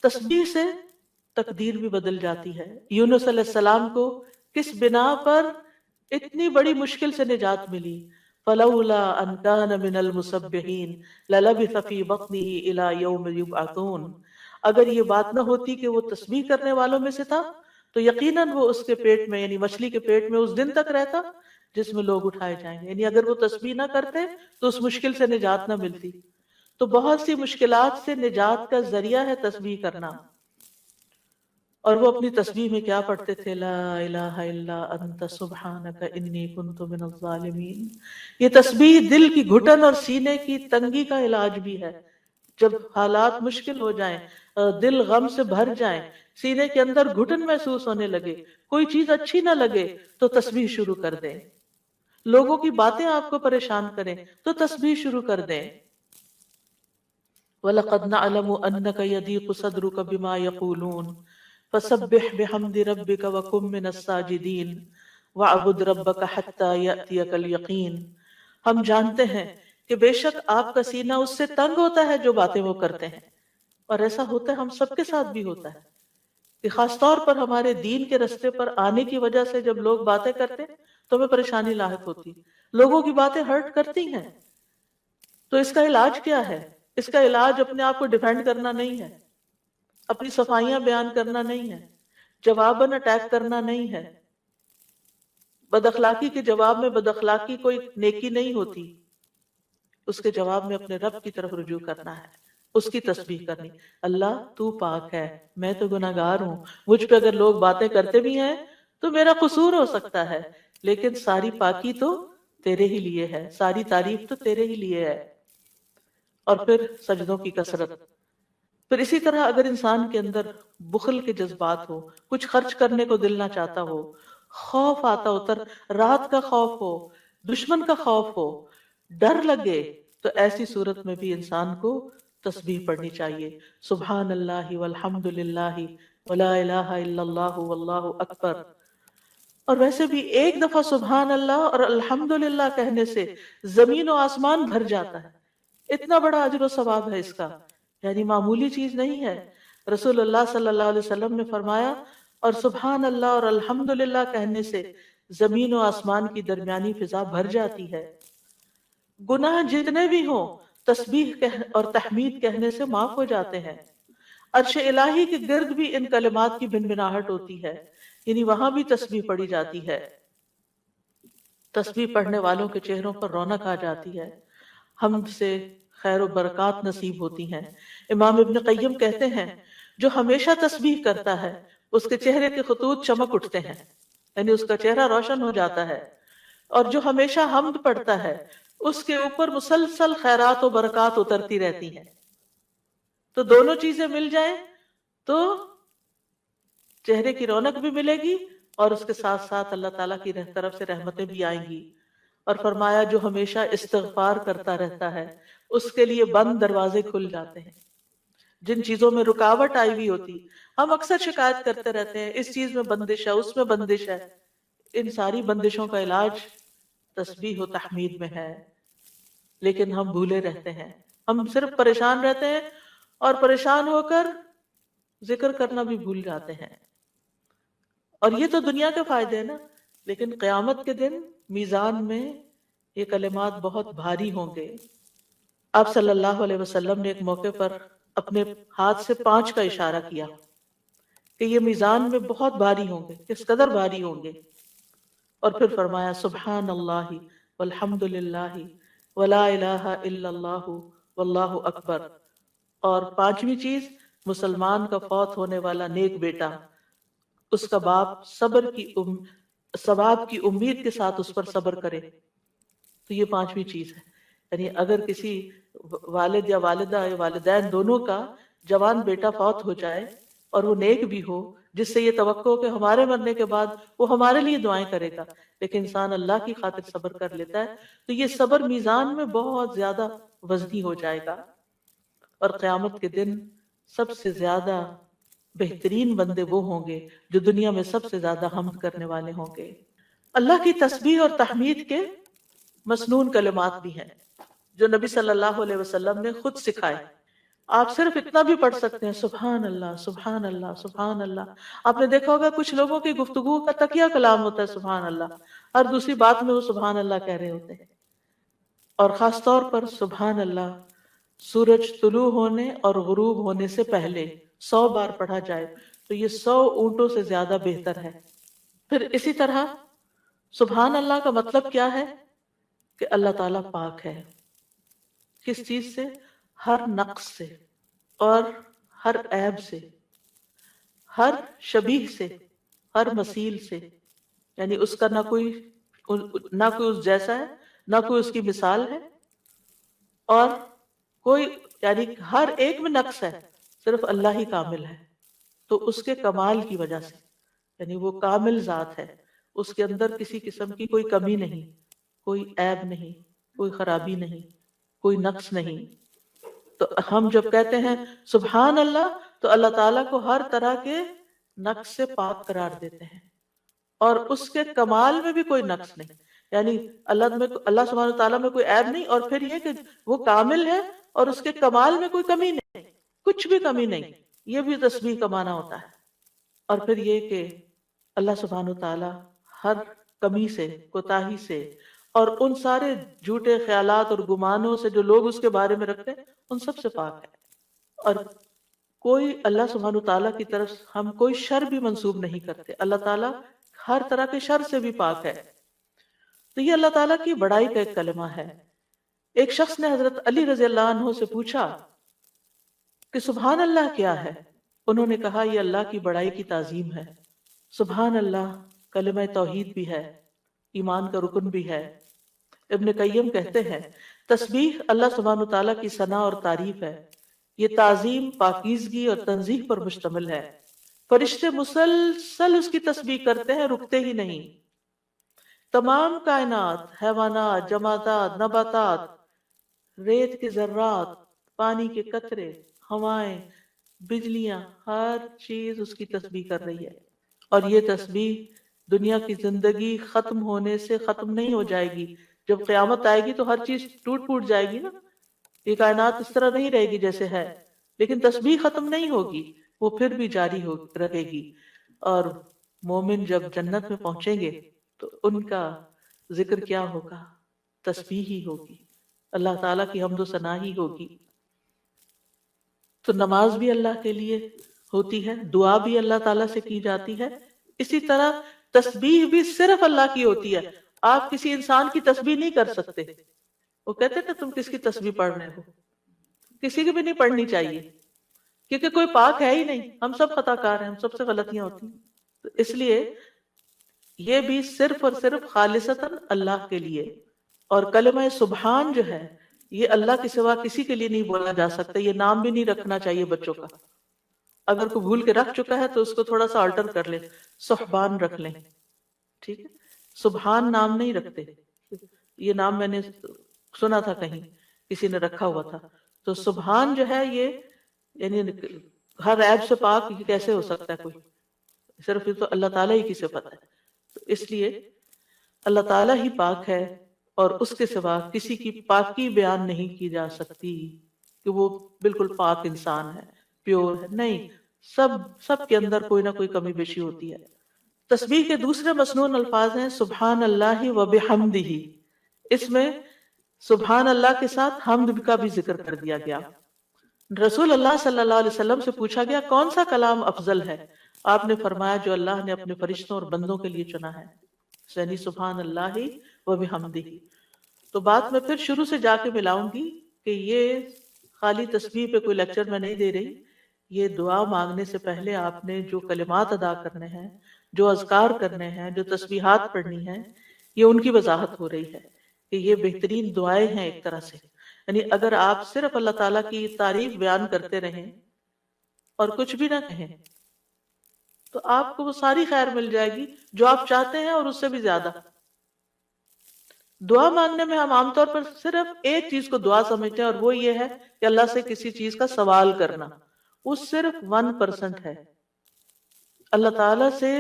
تسبیح سے تقدیر بھی بدل جاتی ہے، یونس علیہ السلام کو کس بنا پر اتنی بڑی مشکل سے نجات ملی، فلولا ان کان من المسبحین للبث فی بطنہ الی یوم یبعثون، اگر یہ بات نہ ہوتی کہ وہ تسبیح کرنے والوں میں سے تھا تو یقیناً وہ اس کے پیٹ میں یعنی مچھلی کے پیٹ میں اس دن تک رہتا جس میں لوگ اٹھائے جائیں گے، یعنی اگر وہ تسبیح نہ کرتے تو اس مشکل سے نجات نہ ملتی۔ تو بہت سی مشکلات سے نجات کا ذریعہ ہے تسبیح کرنا، اور وہ اپنی تسبیح میں کیا پڑھتے تھے، لا الہ الا انت سبحانک انی کنت من الظالمین۔ یہ تسبیح دل کی گھٹن اور سینے کی تنگی کا علاج بھی ہے، جب حالات مشکل ہو جائیں، دل غم سے بھر جائیں، سینے کے اندر گھٹن محسوس ہونے لگے، کوئی چیز اچھی نہ لگے تو تسبیح شروع کر دیں، لوگوں کی باتیں آپ کو پریشان کریں تو تسبیح شروع کر دیں۔ وَلَقَدْ نَعْلَمُ أَنَّكَ يَضِيقُ صَدْرُكَ بِمَا يَقُولُونَ فَسَبِّحْ بِحَمْدِ رَبِّكَ وَكُن مِّنَ السَّاجِدِينَ وَاعْبُدْ رَبَّكَ حَتَّى يَأْتِيَكَ الْيَقِينُ، ہم جانتے ہیں کہ بے شک آپ کا سینہ اس سے تنگ ہوتا ہے جو باتیں وہ کرتے ہیں، اور ایسا ہوتا ہے ہم سب کے ساتھ بھی ہوتا ہے کہ خاص طور پر ہمارے دین کے رستے پر آنے کی وجہ سے جب لوگ باتیں کرتے ہیں تو ہمیں پریشانی لاحق ہوتی، لوگوں کی باتیں ہرٹ کرتی ہیں، تو اس کا علاج کیا ہے؟ اس کا علاج اپنے آپ کو ڈیفینڈ کرنا نہیں ہے، اپنی صفائیاں بیان کرنا نہیں ہے، جواباً اٹیک کرنا نہیں ہے، بد اخلاقی کے جواب میں بد اخلاقی کوئی نیکی نہیں ہوتی، اس کے جواب میں اپنے رب کی طرف رجوع کرنا ہے، اس کی تسبیح کرنی، اللہ تو پاک ہے، میں تو گناہگار ہوں، مجھ پہ اگر لوگ باتیں کرتے بھی ہیں تو میرا قصور ہو سکتا ہے، لیکن ساری پاکی تو تیرے ہی لیے ہے، ساری تعریف تو تیرے ہی لیے ہے۔ اور پھر سجدوں کی کثرت، پھر اسی طرح اگر انسان کے اندر بخل کے جذبات ہو، کچھ خرچ کرنے کو دل نہ چاہتا ہو، خوف آتا ہو، رات کا خوف ہو، دشمن کا خوف ہو، ڈر لگے، تو ایسی صورت میں بھی انسان کو تسبیح پڑھنی چاہیے، سبحان اللہ والحمد للہ ولا الہ الا اللہ واللہ اکبر۔ اور ویسے بھی ایک دفعہ سبحان اللہ اور الحمدللہ کہنے سے زمین و آسمان بھر جاتا ہے، اتنا بڑا اجر و ثواب ہے اس کا یعنی معمولی چیز نہیں ہے۔ رسول اللہ صلی اللہ علیہ وسلم نے فرمایا، اور سبحان اللہ اور الحمدللہ کہنے سے زمین و آسمان کی درمیانی فضا بھر جاتی ہے۔ گناہ جتنے بھی ہوں تسبیح اور تحمید کہنے سے معاف ہو جاتے ہیں۔ عرش الہی کے گرد بھی ان کلمات کی بنبناہٹ ہوتی ہے، یعنی وہاں بھی تسبیح پڑھی جاتی ہے۔ تسبیح پڑھنے والوں کے چہروں پر رونق آ جاتی ہے، حمد سے خیر و برکات نصیب ہوتی ہیں۔ امام ابن قیم کہتے ہیں جو ہمیشہ تسبیح کرتا ہے اس کے چہرے کے خطوط چمک اٹھتے ہیں، یعنی اس کا چہرہ روشن ہو جاتا ہے، اور جو ہمیشہ حمد پڑھتا ہے اس کے اوپر مسلسل خیرات و برکات اترتی رہتی ہیں۔ تو دونوں چیزیں مل جائیں تو چہرے کی رونق بھی ملے گی اور اس کے ساتھ ساتھ اللہ تعالیٰ کی طرف سے رحمتیں بھی آئیں گی۔ اور فرمایا جو ہمیشہ استغفار کرتا رہتا ہے اس کے لیے بند دروازے کھل جاتے ہیں۔ جن چیزوں میں رکاوٹ آئی ہوئی ہوتی، ہم اکثر شکایت کرتے رہتے ہیں اس چیز میں بندش ہے، اس میں بندش ہے، ان ساری بندشوں کا علاج تسبیح و تحمید میں ہے، لیکن ہم بھولے رہتے ہیں، ہم صرف پریشان رہتے ہیں اور پریشان ہو کر ذکر کرنا بھی بھول جاتے ہیں۔ اور یہ تو دنیا کے فائدے ہیں نا، لیکن قیامت کے دن میزان میں یہ کلمات بہت بھاری ہوں گے۔ آپ صلی اللہ علیہ وسلم نے ایک موقع پر اپنے ہاتھ سے 5 کا اشارہ کیا کہ یہ میزان میں بہت بھاری ہوں گے، کس قدر بھاری ہوں گے، اور پھر فرمایا سبحان اللہ والحمد للہ ولا الہ الا اللہ واللہ اکبر۔ اور 5ویں چیز، مسلمان کا فوت ہونے والا نیک بیٹا، اس کا باپ ثواب کی امید کے ساتھ اس پر صبر کرے، تو یہ 5ویں چیز ہے۔ یعنی اگر کسی والد یا والدہ یا والدین دونوں کا جوان بیٹا فوت ہو جائے اور وہ نیک بھی ہو، جس سے یہ توقع ہو کہ ہمارے مرنے کے بعد وہ ہمارے لیے دعائیں کرے گا، لیکن انسان اللہ کی خاطر صبر کر لیتا ہے، تو یہ صبر میزان میں بہت زیادہ وزنی ہو جائے گا۔ اور قیامت کے دن سب سے زیادہ بہترین بندے وہ ہوں گے جو دنیا میں سب سے زیادہ حمد کرنے والے ہوں گے۔ اللہ کی تسبیح اور تحمید کے مسنون کلمات بھی ہیں جو نبی صلی اللہ علیہ وسلم نے خود سکھائے۔ آپ صرف اتنا بھی پڑھ سکتے ہیں، سبحان اللہ سبحان اللہ سبحان اللہ۔ آپ نے دیکھا ہوگا کچھ لوگوں کی گفتگو کا تکیہ کلام ہوتا ہے سبحان اللہ، ہر دوسری بات میں وہ سبحان اللہ کہہ رہے ہوتے ہیں۔ اور خاص طور پر سبحان اللہ سورج طلوع ہونے اور غروب ہونے سے پہلے 100 بار پڑھا جائے تو یہ 100 اونٹوں سے زیادہ بہتر ہے۔ پھر اسی طرح سبحان اللہ کا مطلب کیا ہے کہ اللہ تعالیٰ پاک ہے، کس چیز سے؟ ہر نقص سے اور ہر عیب سے، ہر شبیہ سے، ہر مثیل سے، یعنی اس کا نہ کوئی اس جیسا ہے، نہ کوئی اس کی مثال ہے، اور کوئی یعنی ہر ایک میں نقص ہے، صرف اللہ ہی کامل ہے۔ تو اس کے کمال کی وجہ سے، یعنی وہ کامل ذات ہے، اس کے اندر کسی قسم کی کوئی کمی نہیں، کوئی عیب نہیں، کوئی خرابی نہیں، کوئی نقص نہیں۔ تو ہم جب کہتے ہیں سبحان اللہ تو اللہ تعالیٰ کو ہر طرح کے نقص سے پاک قرار دیتے ہیں، اور اس کے کمال میں بھی کوئی نقص نہیں، یعنی اللہ سبحانہ وتعالیٰ میں کوئی عیب نہیں، اور پھر یہ کہ وہ کامل ہے اور اس کے کمال میں کوئی کمی نہیں، کچھ بھی کمی نہیں، یہ بھی تسبیح کا معنی ہوتا ہے۔ اور پھر یہ کہ اللہ سبحانہ وتعالیٰ ہر کمی سے، کوتاہی سے، اور ان سارے جھوٹے خیالات اور گمانوں سے جو لوگ اس کے بارے میں رکھتے ہیں ان سب سے پاک ہے، اور کوئی اللہ سبحانہ وتعالیٰ کی طرف ہم کوئی شر بھی منسوب نہیں کرتے، اللہ تعالیٰ ہر طرح کے شر سے بھی پاک ہے۔ تو یہ اللہ تعالیٰ کی بڑائی کا ایک کلمہ ہے۔ ایک شخص نے حضرت علی رضی اللہ عنہ سے پوچھا کہ سبحان اللہ کیا ہے؟ انہوں نے کہا یہ اللہ کی بڑائی کی تعظیم ہے۔ سبحان اللہ کلمہ توحید بھی ہے، ایمان کا رکن بھی ہے۔ ابن قیم کہتے ہیں تسبیح اللہ سبحانہ وتعالیٰ کی ثنا اور تعریف ہے، یہ تعظیم پاکیزگی اور تنزیہ پر مشتمل ہے۔ فرشتے مسلسل اس کی تسبیح کرتے ہیں، رکتے ہی نہیں۔ تمام کائنات، حیوانات، جمادات، نباتات، ریت کے ذرات، پانی کے قطرے، ہوائیں، بجلیاں، ہر چیز اس کی تسبیح کر رہی ہے، اور یہ تسبیح دنیا کی زندگی ختم ہونے سے ختم نہیں ہو جائے گی۔ جب قیامت آئے گی تو ہر چیز ٹوٹ پھوٹ جائے گی نا، یہ کائنات اس طرح نہیں رہے گی جیسے ہے، لیکن تسبیح ختم نہیں ہوگی، وہ پھر بھی جاری رہے گی. اور مومن جب جنت میں پہنچیں گے تو ان کا ذکر کیا ہوگا؟ تسبیح ہی ہوگی، اللہ تعالیٰ کی حمد و ثنا ہی ہوگی. تو نماز بھی اللہ کے لیے ہوتی ہے، دعا بھی اللہ تعالیٰ سے کی جاتی ہے. اسی طرح تسبیح بھی صرف اللہ کی ہوتی ہے. آپ کسی انسان کی تسبیح نہیں کر سکتے. وہ کہتے ہیں تم کس کی تسبیح پڑھ رہے ہو، کسی کی بھی نہیں پڑھنی چاہیے، کیونکہ کوئی پاک ہے ہی نہیں. ہم سب خطا کار ہیں، ہم سب سے غلطیاں ہوتی ہیں. تو اس لیے یہ بھی صرف اور صرف خالصتاً اللہ کے لیے. اور کلمہ سبحان جو ہے یہ اللہ کے سوا کسی کے لیے نہیں بولا جا سکتا. یہ نام بھی نہیں رکھنا چاہیے بچوں کا. اگر کوئی بھول کے رکھ چکا ہے تو اس کو تھوڑا سا آلٹر کر لیں، سبحان رکھ لیں. ٹھیک ہے، سبحان نام نہیں رکھتے. یہ نام میں نے سنا تھا کہیں کسی نے رکھا ہوا تھا. تو سبحان جو ہے یہ یعنی ہر عیب سے پاک یہ کیسے ہو سکتا ہے کوئی؟ صرف یہ تو اللہ تعالیٰ ہی کی صفت ہے. تو اس لیے اللہ تعالیٰ ہی پاک ہے اور اس کے سوا کسی کی پاکی بیان نہیں کی جا سکتی کہ وہ بالکل پاک انسان ہے، پیور ہے. نہیں، سب کے اندر کوئی نہ کوئی کمی بیشی ہوتی ہے. تسبیح کے دوسرے مسنون الفاظ ہیں سبحان اللہ و بحمدہ. اس میں سبحان اللہ کے ساتھ حمد کا بھی ذکر کر دیا گیا. رسول اللہ صلی اللہ علیہ وسلم سے پوچھا گیا کون سا کلام افضل ہے؟ آپ نے فرمایا جو اللہ نے اپنے فرشتوں اور بندوں کے لیے چنا ہے، یعنی سبحان اللہ و بحمدہ. تو بات میں پھر شروع سے جا کے ملاؤں گی کہ یہ خالی تسبیح پہ کوئی لیکچر میں نہیں دے رہی. یہ دعا مانگنے سے پہلے آپ نے جو کلمات ادا کرنے ہیں، جو اذکار کرنے ہیں، جو تسبیحات پڑھنی ہیں، یہ ان کی وضاحت ہو رہی ہے کہ یہ بہترین دعائیں ہیں ایک طرح سے. یعنی اگر آپ صرف اللہ تعالیٰ کی تعریف بیان کرتے رہیں اور کچھ بھی نہ کہیں تو آپ کو وہ ساری خیر مل جائے گی جو آپ چاہتے ہیں اور اس سے بھی زیادہ. دعا مانگنے میں ہم عام طور پر صرف ایک چیز کو دعا سمجھتے ہیں اور وہ یہ ہے کہ اللہ سے کسی چیز کا سوال کرنا. وہ صرف 1% ہے. اللہ تعالیٰ سے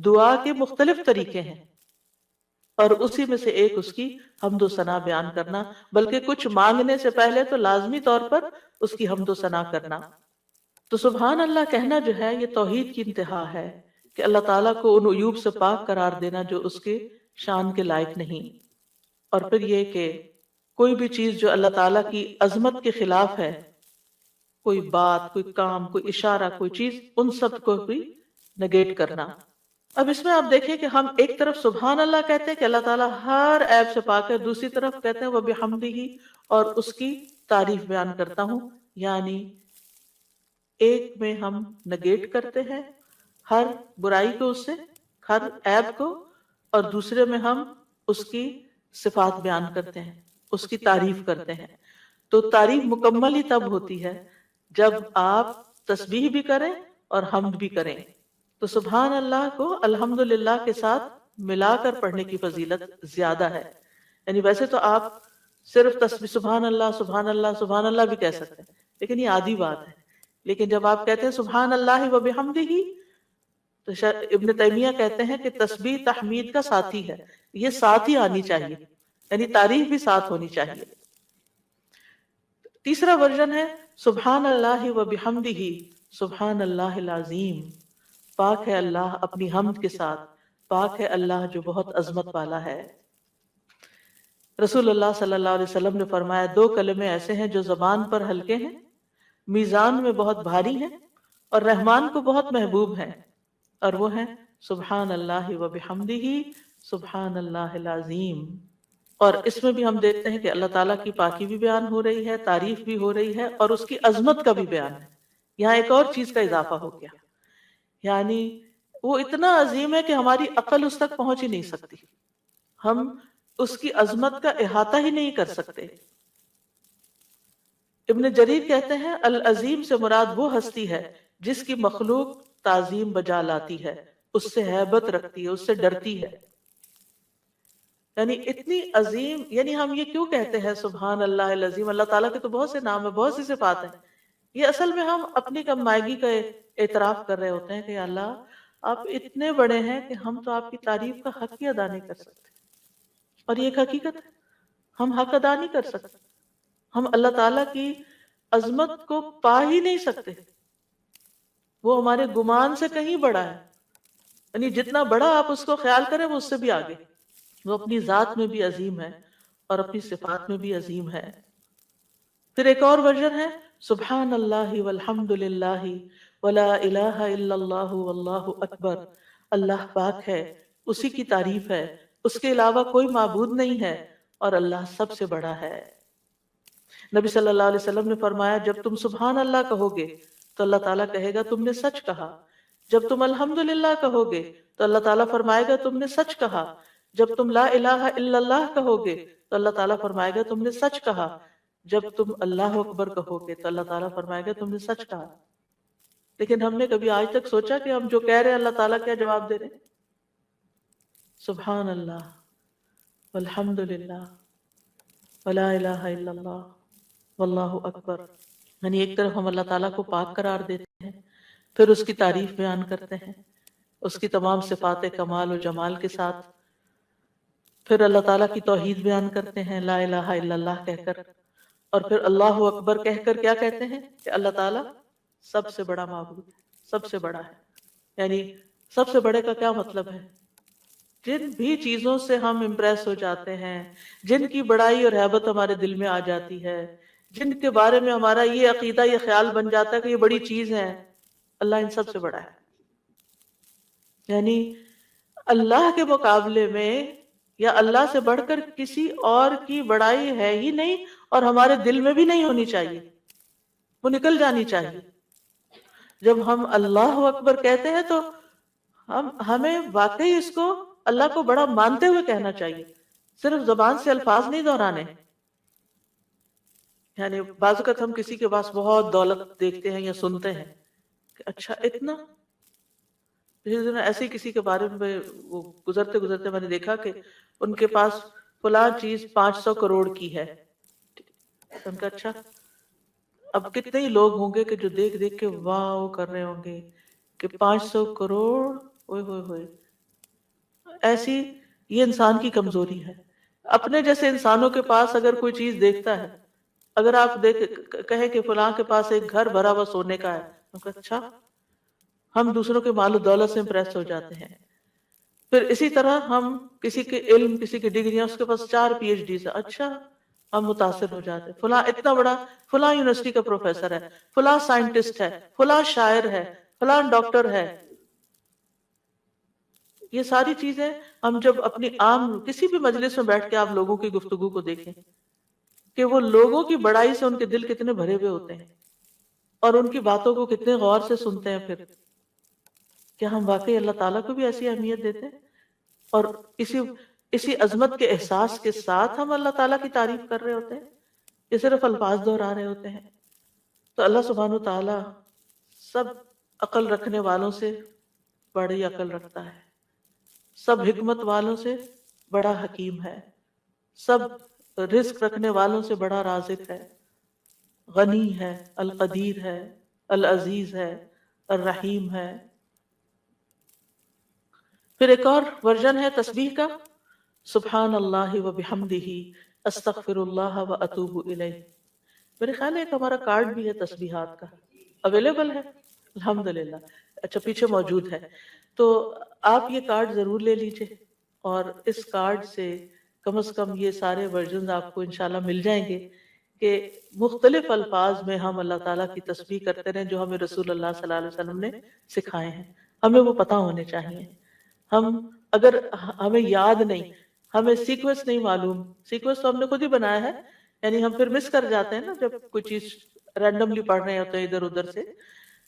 دعا کے مختلف طریقے ہیں اور اسی میں سے ایک اس کی حمد و ثنا بیان کرنا، بلکہ کچھ مانگنے سے پہلے تو لازمی طور پر اس کی حمد و ثنا کرنا. تو سبحان اللہ کہنا جو ہے یہ توحید کی انتہا ہے کہ اللہ تعالیٰ کو ان عیوب سے پاک قرار دینا جو اس کے شان کے لائق نہیں. اور پھر یہ کہ کوئی بھی چیز جو اللہ تعالیٰ کی عظمت کے خلاف ہے، کوئی بات، کوئی کام، کوئی اشارہ، کوئی چیز، ان سب کو بھی نگیٹ کرنا. اب اس میں آپ دیکھیں کہ ہم ایک طرف سبحان اللہ کہتے ہیں کہ اللہ تعالیٰ ہر عیب سے پاک ہے، دوسری طرف کہتے ہیں وہ بحمدہ اور اس کی تعریف بیان کرتا ہوں. یعنی ایک میں ہم نگیٹ کرتے ہیں ہر برائی کو، اس سے ہر عیب کو، اور دوسرے میں ہم اس کی صفات بیان کرتے ہیں، اس کی تعریف کرتے ہیں. تو تعریف مکمل ہی تب ہوتی ہے جب آپ تسبیح بھی کریں اور حمد بھی کریں. تو سبحان اللہ کو الحمدللہ کے ساتھ ملا کر پڑھنے کی فضیلت زیادہ ہے. یعنی ویسے تو آپ صرف تسبیح سبحان اللہ سبحان اللہ سبحان اللہ بھی کہہ سکتے ہیں، لیکن یہ عادی بات ہے. لیکن جب آپ کہتے ہیں سبحان اللہ و بحمدہ تو ابن تیمیہ کہتے ہیں کہ تسبیح تحمید کا ساتھی ہے، یہ ساتھ ہی آنی چاہیے، یعنی تعریف بھی ساتھ ہونی چاہیے. تیسرا ورژن ہے سبحان اللہ و بحمدہ سبحان اللہ العظیم. پاک ہے اللہ اپنی حمد کے ساتھ، پاک ہے اللہ جو بہت عظمت والا ہے. رسول اللہ صلی اللہ علیہ وسلم نے فرمایا 2 کلمے ایسے ہیں جو زبان پر ہلکے ہیں، میزان میں بہت بھاری ہیں اور رحمان کو بہت محبوب ہیں، اور وہ ہیں سبحان اللہ و بحمدہ سبحان اللہ العظیم. اور اس میں بھی ہم دیکھتے ہیں کہ اللہ تعالیٰ کی پاکی بھی بیان ہو رہی ہے، تعریف بھی ہو رہی ہے، اور اس کی عظمت کا بھی بیان ہے. یہاں ایک اور چیز کا اضافہ ہو گیا، یعنی وہ اتنا عظیم ہے کہ ہماری عقل اس تک پہنچ ہی نہیں سکتی، ہم اس کی عظمت کا احاطہ ہی نہیں کر سکتے. ابن جریر کہتے ہیں العظیم سے مراد وہ ہستی ہے جس کی مخلوق تعظیم بجا لاتی ہے، اس سے ہیبت رکھتی ہے، اس سے ڈرتی ہے. یعنی اتنی عظیم، یعنی ہم یہ کیوں کہتے ہیں سبحان اللہ العظیم؟ اللہ تعالیٰ کے تو بہت سے نام ہیں، بہت سی صفات ہیں. یہ اصل میں ہم اپنی کم مائگی کا اعتراف کر رہے ہوتے ہیں کہ اللہ آپ اتنے بڑے ہیں کہ ہم تو آپ کی تعریف کا حق ہی ادا نہیں کر سکتے. اور یہ ایک حقیقت ہے، ہم حق ادا نہیں کر سکتے. ہم اللہ تعالیٰ کی عظمت کو پا ہی نہیں سکتے، وہ ہمارے گمان سے کہیں بڑا ہے، یعنی جتنا بڑا آپ اس کو خیال کریں وہ اس سے بھی آگے، وہ اپنی ذات میں بھی عظیم ہے اور اپنی صفات میں بھی عظیم ہے۔ پھر ایک اور ورژن ہے سبحان اللہ والحمد للہ ولا الہ الا اللہ واللہ اکبر، اللہ پاک ہے، اسی کی تعریف ہے، اس کے علاوہ کوئی معبود نہیں ہے اور اللہ سب سے بڑا ہے۔ نبی صلی اللہ علیہ وسلم نے فرمایا جب تم سبحان اللہ کہو گے تو اللہ تعالیٰ کہے گا تم نے سچ کہا، جب تم الحمدللہ کہو گے تو اللہ تعالیٰ فرمائے گا تم نے سچ کہا، جب تم لا الہ الا اللہ کہو گے تو اللہ تعالیٰ فرمائے گا تم نے سچ کہا، جب تم اللہ اکبر کہو گے تو اللہ تعالیٰ فرمائے گا تم نے سچ کہا۔ لیکن ہم نے کبھی آج تک سوچا کہ ہم جو کہہ رہے ہیں اللہ تعالیٰ کیا جواب دے رہے ہیں؟ سبحان اللہ والحمد للہ ولا الہ الا اللہ واللہ اکبر، یعنی ایک طرف ہم اللہ تعالیٰ کو پاک قرار دیتے ہیں، پھر اس کی تعریف بیان کرتے ہیں اس کی تمام صفات کمال و جمال کے ساتھ، پھر اللہ تعالیٰ کی توحید بیان کرتے ہیں لا الہ الا اللہ کہہ کر، اور پھر اللہ اکبر کہہ کر کیا کہتے ہیں کہ اللہ تعالیٰ سب سے بڑا معبود ہے، سب سے بڑا ہے۔ یعنی سب سے بڑے کا کیا مطلب ہے؟ جن بھی چیزوں سے ہم امپریس ہو جاتے ہیں، جن کی بڑائی اور ہیبت ہمارے دل میں آ جاتی ہے، جن کے بارے میں ہمارا یہ عقیدہ یہ خیال بن جاتا ہے کہ یہ بڑی چیز ہے، اللہ ان سب سے بڑا ہے۔ یعنی اللہ کے مقابلے میں یا اللہ سے بڑھ کر کسی اور کی بڑائی ہے ہی نہیں، اور ہمارے دل میں بھی نہیں ہونی چاہیے، وہ نکل جانی چاہیے۔ جب ہم اللہ اکبر کہتے ہیں تو ہمیں واقعی اس کو اللہ کو بڑا مانتے ہوئے کہنا چاہیے، صرف زبان سے الفاظ نہیں دہرانے۔ یعنی بعض اوقات ہم کسی کے پاس بہت دولت دیکھتے ہیں یا سنتے ہیں کہ اچھا اتنا، ایسے ہی کسی کے بارے میں وہ گزرتے گزرتے میں نے دیکھا کہ ان کے پاس فلاں چیز 500 کروڑ کی ہے، ان کا اچھا اب کتنے ہی لوگ ہوں گے کہ جو دیکھ دیکھ کے واو کر رہے ہوں گے کہ 500 کروڑ، اوئے ہوئے ہوئے۔ ایسی یہ انسان کی کمزوری ہے، اپنے جیسے انسانوں کے پاس اگر کوئی چیز دیکھتا ہے، اگر آپ کہیں کہ فلاں کے پاس ایک گھر بھرا ہوا سونے کا ہے، اچھا ہم دوسروں کے مال و دولت سے امپریس ہو جاتے ہیں۔ پھر اسی طرح ہم کسی کے علم، کسی کی ڈگریاں، اس کے پاس 4 PhD ہے، اچھا ہم متاثر ہو جاتے ہیں، فلاں اتنا بڑا، فلاں یونیورسٹی کا پروفیسر ہے، فلاں سائنٹسٹ ہے، فلاں شاعر ہے، فلاں ڈاکٹر ہے۔ یہ ساری چیزیں ہم جب اپنی عام کسی بھی مجلس میں بیٹھ کے آپ لوگوں کی گفتگو کو دیکھیں کہ وہ لوگوں کی بڑائی سے ان کے دل کتنے بھرے ہوئے ہوتے ہیں اور ان کی باتوں کو کتنے غور سے سنتے ہیں، پھر کیا ہم واقعی اللہ تعالیٰ کو بھی ایسی اہمیت دیتے ہیں؟ اور اسی عظمت کے احساس کے ساتھ ہم اللہ تعالیٰ کی تعریف کر رہے ہوتے ہیں، یہ صرف الفاظ دہرا رہے ہوتے ہیں؟ تو اللہ سبحانہ و تعالیٰ سب عقل رکھنے والوں سے بڑی عقل رکھتا ہے، سب حکمت والوں سے بڑا حکیم ہے، سب رزق رکھنے والوں سے بڑا رازق ہے، غنی ہے، القدیر ہے، العزیز ہے، الرحیم ہے۔ پھر ایک اور ورژن ہے تسبیح کا، سبحان اللہ و بحمدہ استغفر اللہ و اتوب الیہ۔ میرے خیال ہے ایک ہمارا کارڈ بھی ہے تسبیحات کا، اویلیبل ہے الحمدللہ، اچھا پیچھے موجود ہے، تو آپ یہ کارڈ ضرور لے لیجئے، اور اس کارڈ سے کم از کم یہ سارے ورژنز آپ کو انشاءاللہ مل جائیں گے کہ مختلف الفاظ میں ہم اللہ تعالیٰ کی تسبیح کرتے رہیں جو ہمیں رسول اللہ صلی اللہ علیہ وسلم نے سکھائے ہیں، ہمیں وہ پتہ ہونے چاہیے۔ ہم اگر ہمیں یاد نہیں، ہمیں سیکوینس نہیں معلوم، سیکوینس تو ہم نے خود ہی بنایا ہے، یعنی ہم پھر مس کر جاتے ہیں نا جب کوئی چیز رینڈملی پڑھ رہے ہوتے ہیں ادھر ادھر سے،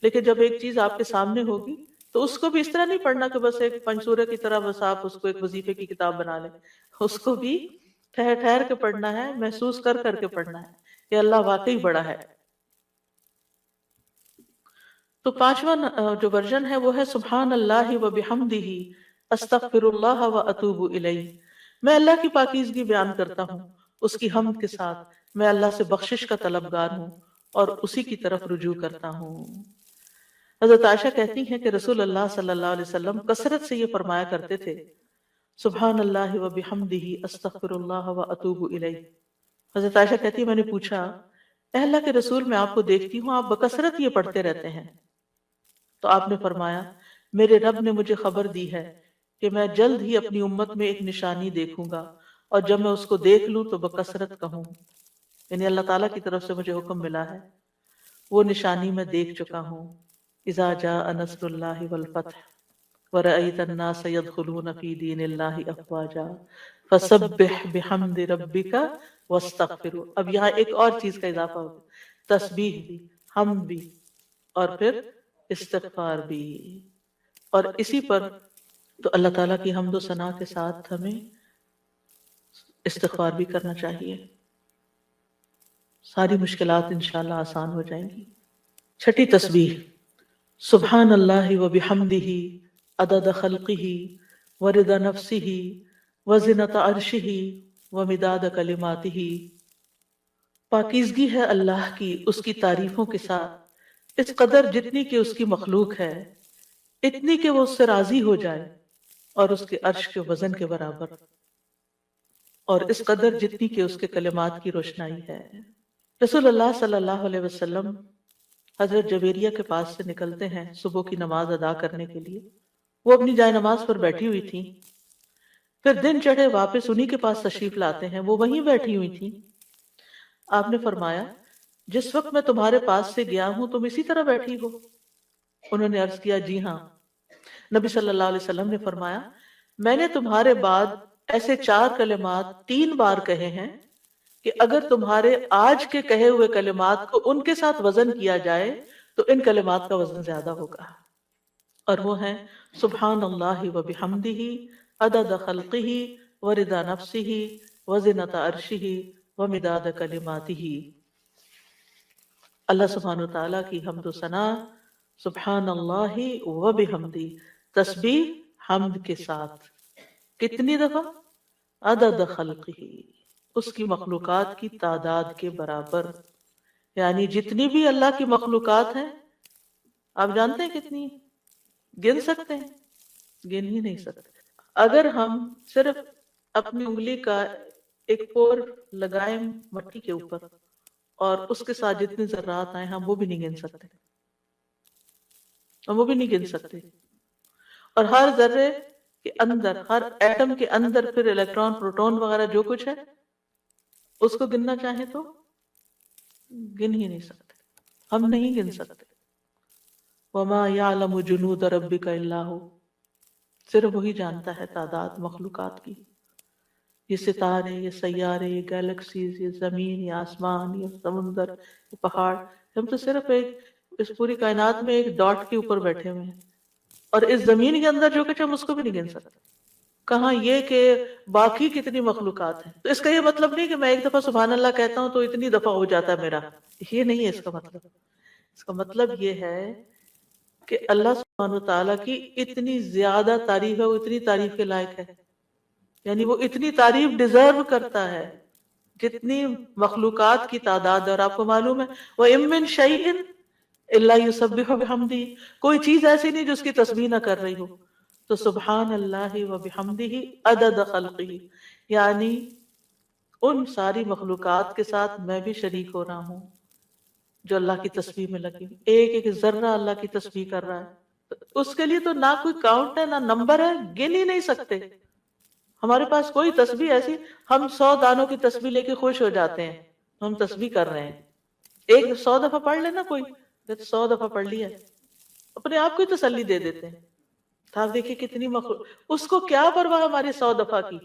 لیکن جب ایک چیز آپ کے سامنے ہوگی تو اس کو بھی اس طرح نہیں پڑھنا کہ بس ایک پنسورے کی طرح بس آپ اس کو ایک وظیفے کی کتاب بنا لیں، اس کو بھی ٹھہر ٹھہر کے پڑھنا ہے، محسوس کر کر کے پڑھنا ہے کہ اللہ واقعی بڑا ہے۔ تو پانچواں جو ورژن ہے وہ ہے سبحان اللہ و بحمدہ استغفر اللہ و اتوب الیہ۔ میں اللہ کی پاکیزگی بیان کرتا ہوں، اس کی حمد کے ساتھ میں اللہ سے بخشش کا طلبگار ہوں اور اسی کی طرف رجوع کرتا ہوں۔ حضرت عائشہ کہتی ہیں کہ رسول اللہ صلی اللہ علیہ وسلم کثرت سے یہ فرمایا کرتے تھے، سبحان اللہ و بحمدہ استغفر اللہ و اتوب الیہ۔ حضرت عائشہ کہتی ہیں میں نے پوچھا اے اللہ کے رسول میں آپ کو دیکھتی ہوں آپ بکثرت یہ پڑھتے رہتے ہیں۔ تو آپ نے فرمایا میرے رب نے مجھے خبر دی ہے کہ میں جلد ہی اپنی امت میں ایک نشانی دیکھوں گا، اور جب میں اس کو دیکھ لوں تو بکثرت کہوں، یعنی اللہ تعالیٰ کی طرف سے مجھے حکم ملا ہے، وہ نشانی میں دیکھ چکا ہوں۔ اذا جاء نصر اللہ والفتح ورأيت الناس يدخلون في دين الله افواجا فسبح بحمد ربك واستغفر۔ اب یہاں ایک اور چیز کا اضافہ ہوگا، تسبیح بھی، حمد بھی، اور پھر استغفار بھی۔ اور اسی پر تو اللہ تعالیٰ کی حمد و ثنا کے ساتھ ہمیں استغفار بھی کرنا چاہیے، ساری مشکلات انشاءاللہ آسان ہو جائیں گی۔ چھٹی تسبیح، سبحان اللہ و بحمدہ عدد خلقہ ورضا نفسہ وزنۃ عرشہ ومداد کلماتہ۔ پاکیزگی ہے اللہ کی اس کی تعریفوں کے ساتھ، اس قدر جتنی کہ اس کی مخلوق ہے، اتنی کہ وہ اس سے راضی ہو جائے، اور اس کے عرش کے وزن کے برابر، اور اس قدر جتنی کہ اس کے کلمات کی روشنائی ہے۔ رسول اللہ صلی اللہ علیہ وسلم حضرت جویریہ کے پاس سے نکلتے ہیں صبح کی نماز ادا کرنے کے لیے، وہ اپنی جائے نماز پر بیٹھی ہوئی تھی، پھر دن چڑھے واپس انہی کے پاس تشریف لاتے ہیں، وہ وہیں بیٹھی ہوئی تھی۔ آپ نے فرمایا جس وقت میں تمہارے پاس سے گیا ہوں تم اسی طرح بیٹھی ہو؟ انہوں نے عرض کیا جی ہاں۔ نبی صلی اللہ علیہ وسلم نے فرمایا میں نے تمہارے بعد ایسے 4 کلمات 3 بار کہے ہیں کہ اگر تمہارے آج کے کہے ہوئے کلمات کو ان کے ساتھ وزن کیا جائے تو ان کلمات کا وزن زیادہ ہوگا، اور وہ ہیں سبحان اللہ و بحمدہ عدد خلقہ ورضا نفسہ وزنۃ عرشہ ومداد کلماتہ۔ اللہ سبحانہ وتعالیٰ کی حمد و ثنا، سبحان اللہ و بحمدہ، تسبیح حمد کے ساتھ، کتنی دفعہ؟ عدد خلقہ، اس کی مخلوقات کی تعداد کے برابر، یعنی جتنی بھی اللہ کی مخلوقات ہیں، آپ جانتے ہیں کتنی ہیں؟ گن سکتے ہیں؟ گن ہی نہیں سکتے۔ اگر ہم صرف اپنی انگلی کا ایک پور لگائیں مٹی کے اوپر اور اس کے ساتھ جتنے ذرات آئیں ہم وہ بھی نہیں گن سکتے، ہم وہ بھی نہیں گن سکتے۔ اور ہر ذرے کے اندر، ہر ایٹم کے اندر پھر الیکٹران پروٹون وغیرہ جو کچھ ہے اس کو گننا چاہیں تو گن ہی نہیں سکتے، ہم نہیں گن سکتے۔ وما یعلم جنود ربک الا ہو، صرف وہی جانتا ہے تعداد مخلوقات کی، یہ ستارے، یہ سیارے، یہ گیلیکسیز، یہ زمین، یہ آسمان، یہ سمندر، یہ پہاڑ، ہم تو صرف اس پوری کائنات میں ایک ڈاٹ کے اوپر بیٹھے ہوئے ہیں، اور اس زمین کے اندر جو کچھ ہم اس کو بھی نہیں گن سکتے، کہاں یہ کہ باقی کتنی مخلوقات ہیں۔ تو اس کا یہ مطلب نہیں کہ میں ایک دفعہ سبحان اللہ کہتا ہوں تو اتنی دفعہ ہو جاتا ہے میرا، یہ نہیں ہے اس کا مطلب۔ اس کا مطلب یہ ہے کہ اللہ سبحانہ وتعالیٰ کی اتنی زیادہ تعریف ہے، وہ اتنی تعریف کے لائق ہے، یعنی وہ اتنی تعریف ڈیزرو کرتا ہے جتنی مخلوقات کی تعداد ہے۔ اور آپ کو معلوم ہے وَإِن مِّن شَيْءٍ إِلَّا يُسَبِّحُ بِحَمْدِهِ، کوئی چیز ایسی نہیں جو اس کی تسبیح نہ کر رہی ہو۔ تو سبحان اللہ و بحمدہ عدد خلقہ، یعنی ان ساری مخلوقات کے ساتھ میں بھی شریک ہو رہا ہوں جو اللہ کی تسبیح میں لگی، ایک ایک ذرہ اللہ کی تسبیح کر رہا ہے۔ تو اس کے لیے تو نہ کوئی کاؤنٹ ہے نہ نمبر ہے، گن ہی نہیں سکتے۔ ہمارے پاس کوئی تسبیح ایسی، ہم 100 دانوں کی تسبیح لے کے خوش ہو جاتے ہیں، ہم تسبیح کر رہے ہیں۔ ایک 100 دفعہ پڑھ لینا، کوئی 100 دفعہ پڑھ لیا، اپنے آپ کو ہی تسلی دے دیتے ہیں۔ تو آپ دیکھیں کتنی اس کو کیا پرواہ ہماری 100 دفعہ کی،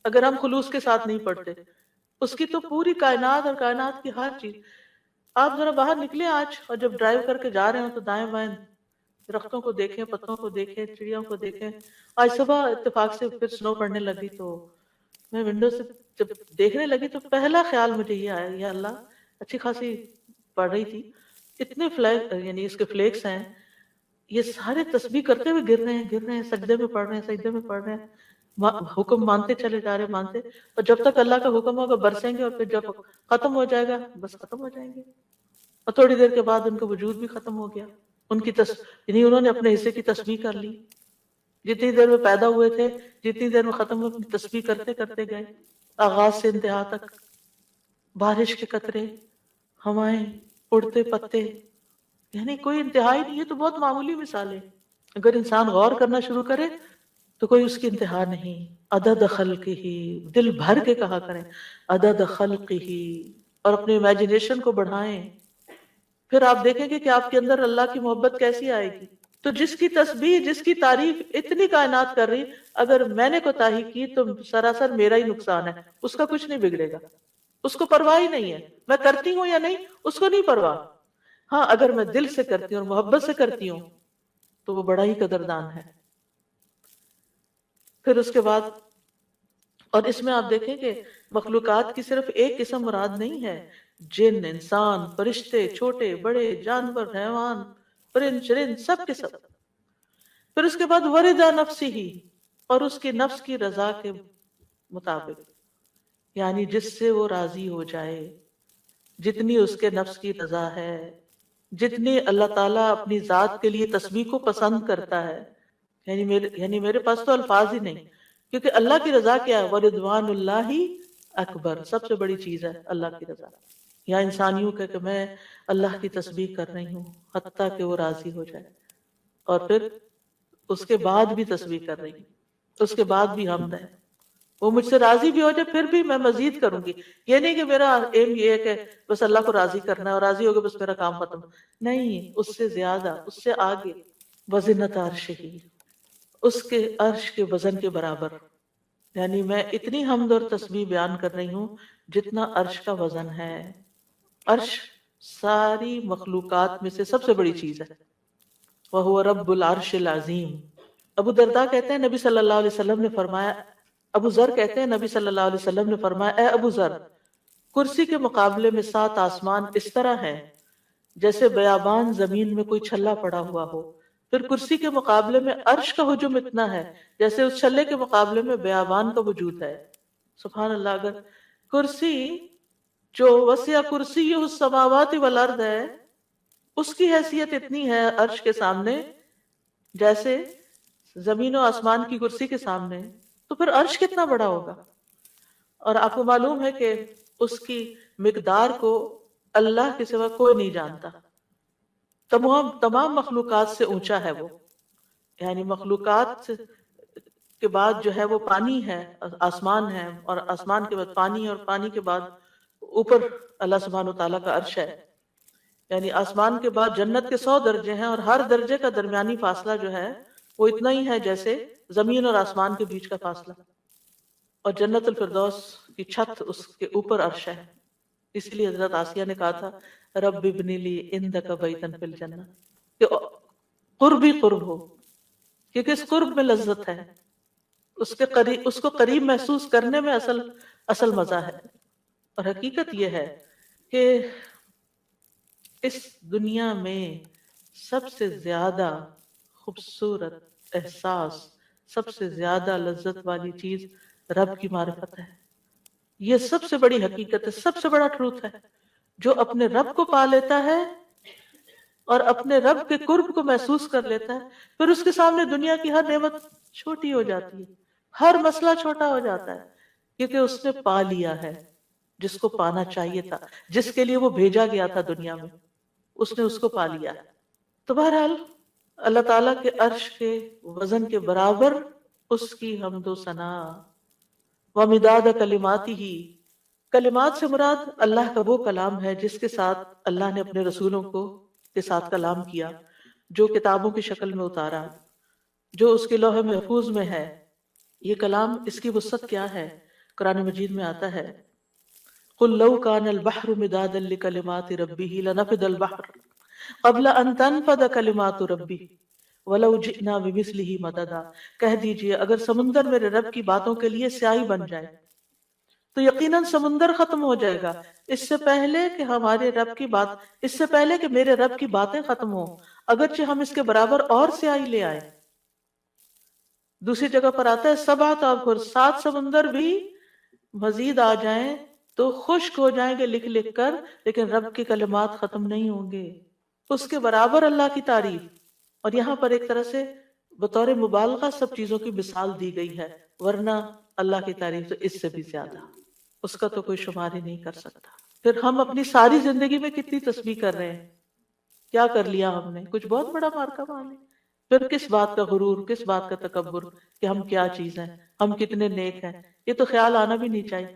اگر ہم خلوص کے ساتھ نہیں پڑھتے۔ اس کی تو پوری کائنات اور کائنات کی ہر چیز۔ آپ ذرا باہر نکلیں آج، اور جب ڈرائیو کر کے جا رہے ہوں تو دائیں بائیں درختوں کو دیکھیں، پتوں کو دیکھیں، چڑیوں کو دیکھیں۔ آج صبح اتفاق سے پھر سنو پڑنے لگی تو میں ونڈو سے جب دیکھنے لگی تو پہلا خیال مجھے یہ آیا، یا اللہ، اچھی خاصی پڑھ رہی تھی، اتنے فلیک یعنی اس کے فلیکس ہیں، یہ سارے تسبیح کرتے ہوئے گر رہے ہیں، گر رہے ہیں، سجدے میں پڑھ رہے ہیں، سجدے میں پڑھ رہے ہیں، حکم مانتے چلے جا رہے ہیں، مانتے، اور جب تک اللہ کا حکم ہوگا برسیں گے، اور پھر جب ختم ہو جائے گا بس ختم ہو جائیں گے، اور تھوڑی دیر کے بعد ان کا وجود بھی ختم ہو گیا۔ ان کی یعنی انہوں نے اپنے حصے کی تسبیح کر لی، جتنی دیر میں پیدا ہوئے تھے جتنی دیر میں ختم ہوئے، اپنی تسبیح کرتے کرتے گئے، آغاز سے انتہا تک، بارش کے قطرے، ہوائیں، اڑتے پتے، یعنی کوئی انتہا ہی نہیں. ہے تو بہت معمولی مثالیں. اگر انسان غور کرنا شروع کرے تو کوئی اس کی انتہا نہیں. عدد خلقہ، دل بھر کے کہا کریں عدد خلقہ، اور اپنے امیجنیشن کو بڑھائیں. پھر آپ دیکھیں گے کہ آپ کے اندر اللہ کی محبت کیسی آئے گی. تو جس کی تسبیح، جس کی تعریف اتنی کائنات کر رہی، اگر میں نے کوتاہی کی تو سراسر میرا ہی نقصان ہے، اس کا کچھ نہیں بگڑے گا. اس کو پرواہ ہی نہیں ہے میں کرتی ہوں یا نہیں، اس کو نہیں پرواہ. ہاں اگر میں دل سے کرتی ہوں اور محبت سے کرتی ہوں تو وہ بڑا ہی قدردان ہے. پھر اس کے بعد، اور اس میں آپ دیکھیں کہ مخلوقات کی صرف ایک قسم مراد نہیں ہے. جن، انسان، فرشتے، چھوٹے بڑے، جانور، حیوان، پرند چرند، سب کے سب. پھر اس کے بعد وردا نفسی ہی، اور اس کی نفس کی رضا کے مطابق، یعنی جس سے وہ راضی ہو جائے، جتنی اس کے نفس کی رضا ہے، جتنی اللہ تعالیٰ اپنی ذات کے لیے تسبیح کو پسند کرتا ہے. یعنی میرے پاس تو الفاظ ہی نہیں، کیونکہ اللہ کی رضا کیا ہے؟ وَرِضْوَانُ اللَّهِ اکبر، سب سے بڑی چیز ہے اللہ کی رضا. یا انسانیوں کہ میں اللہ کی تسبیح کر رہی ہوں حتیٰ کہ وہ راضی ہو جائے، اور پھر اس کے بعد بھی تسبیح کر رہی ہوں، اس کے بعد بھی حمد ہے. وہ مجھ سے راضی بھی ہو جائے پھر بھی میں مزید کروں گی. یہ نہیں کہ میرا ایم یہ ہے کہ بس اللہ کو راضی کرنا ہے اور راضی ہو گئے بس میرا کام ختم. نہیں، اس سے زیادہ، اس سے آگے. وزنت عرشہ، اس کے عرش کے وزن کے برابر. یعنی میں اتنی حمد اور تسبیح بیان کر رہی ہوں جتنا عرش کا وزن ہے. عرش ساری مخلوقات میں سے سب سے بڑی چیز ہے. وَهُوَ رَبُّ الْعَرْشِ الْعَظِيمِ. ابو درداء کہتے ہیں نبی صلی اللہ علیہ وسلم نے فرمایا، ابو ذر کہتے ہیں نبی صلی اللہ علیہ وسلم نے فرمایا، اے ابو ذر، کرسی کے مقابلے میں 7 آسمان اس طرح ہیں جیسے بیابان زمین میں کوئی چھلا پڑا ہوا ہو. پھر کرسی کے مقابلے میں عرش کا حجم اتنا ہے جیسے اس چھلے کے مقابلے میں بیابان کا وجود ہے. سبحان اللہ. اگر کرسی جو وسع کرسی السماوات والارض ہے، اس کی حیثیت اتنی ہے عرش کے سامنے جیسے زمین و آسمان کی کرسی کے سامنے، تو پھر عرش کتنا بڑا ہوگا. اور آپ کو معلوم ہے کہ اس کی مقدار کو اللہ کے سوا کوئی نہیں جانتا. تمام مخلوقات سے اونچا ہے وہ. یعنی مخلوقات کے بعد جو ہے وہ پانی ہے، آسمان ہے، اور آسمان کے بعد پانی، اور پانی کے بعد اوپر اللہ سبحانہ و تعالیٰ کا عرش ہے. یعنی آسمان کے بعد جنت کے 100 درجے ہیں، اور ہر درجے کا درمیانی فاصلہ جو ہے وہ اتنا ہی ہے جیسے زمین اور آسمان کے بیچ کا فاصلہ. اور جنت الفردوس کی چھت اس کے اوپر عرش ہے. اس لیے حضرت آسیہ نے کہا تھا رب ابن لی عندک بیتن فی الجنہ، کہ قرب ہی قرب ہو، کیونکہ اس قرب میں لذت ہے، اس کو قریب محسوس کرنے میں اصل مزہ ہے. اور حقیقت یہ ہے کہ اس دنیا میں سب سے زیادہ خوبصورت احساس، سب سے زیادہ لذت والی چیز رب کی معرفت ہے. یہ سب سے بڑی حقیقت ہے، سب سے بڑا ٹروتھ ہے. جو اپنے رب کو پا لیتا ہے اور اپنے رب کے قرب کو محسوس کر لیتا ہے، پھر اس کے سامنے دنیا کی ہر نعمت چھوٹی ہو جاتی ہے، ہر مسئلہ چھوٹا ہو جاتا ہے، کیونکہ اس نے پا لیا ہے جس کو پانا چاہیے تھا، جس کے لیے وہ بھیجا گیا تھا دنیا میں، اس نے اس کو پا لیا. تو بہرحال اللہ تعالیٰ کے عرش کے وزن کے برابر اس کی حمد و ثنا. وَمِدَادَ كَلِمَاتِهِ، کلمات سے مراد اللہ کا وہ کلام ہے جس کے ساتھ اللہ نے اپنے رسولوں کو کے ساتھ کلام کیا، جو کتابوں کی شکل میں اتارا، جو اس کے لوح محفوظ میں ہے. یہ کلام، اس کی وسعت کیا ہے؟ قرآن مجید میں آتا ہے قُلْ لَوْ كَانَ الْبَحْرُ مِدَادًا لِكَلِمَاتِ رَبِّهِ لَنَفِدَ الْبَحْرُ قَبْلَ أَن تَنفَدَ كَلِمَاتُ رَبِّي وَلَوْ جِئْنَا بِمِثْلِهِ مَدَدًا. کہہ دیجئے اگر سمندر میرے رب کی باتوں کے لیے سیاہی بن جائے تو یقیناً سمندر ختم ہو جائے گا اس سے پہلے کہ ہمارے رب کی بات، اس سے پہلے کہ میرے رب کی باتیں ختم ہوں، اگرچہ ہم اس کے برابر اور سیاہی لے آئے. دوسری جگہ پر آتا ہے سبعۃ ابحر، 7 سمندر بھی مزید آ جائیں تو خشک ہو جائیں گے لکھ لکھ کر، لیکن رب کی کلمات ختم نہیں ہوں گے. اس کے برابر اللہ کی تعریف. اور یہاں پر ایک طرح سے بطور مبالغہ سب چیزوں کی مثال دی گئی ہے، ورنہ اللہ کی تعریف تو اس سے بھی زیادہ، اس کا تو کوئی شمار ہی نہیں کر سکتا. پھر ہم اپنی ساری زندگی میں کتنی تسبیح کر رہے ہیں، کیا کر لیا ہم نے؟ کچھ بہت بڑا مارکا مان لیا۔ پھر کس بات کا غرور، کس بات کا تکبر کہ ہم کیا چیز ہیں، ہم کتنے نیک ہیں، یہ تو خیال آنا بھی نہیں چاہیے۔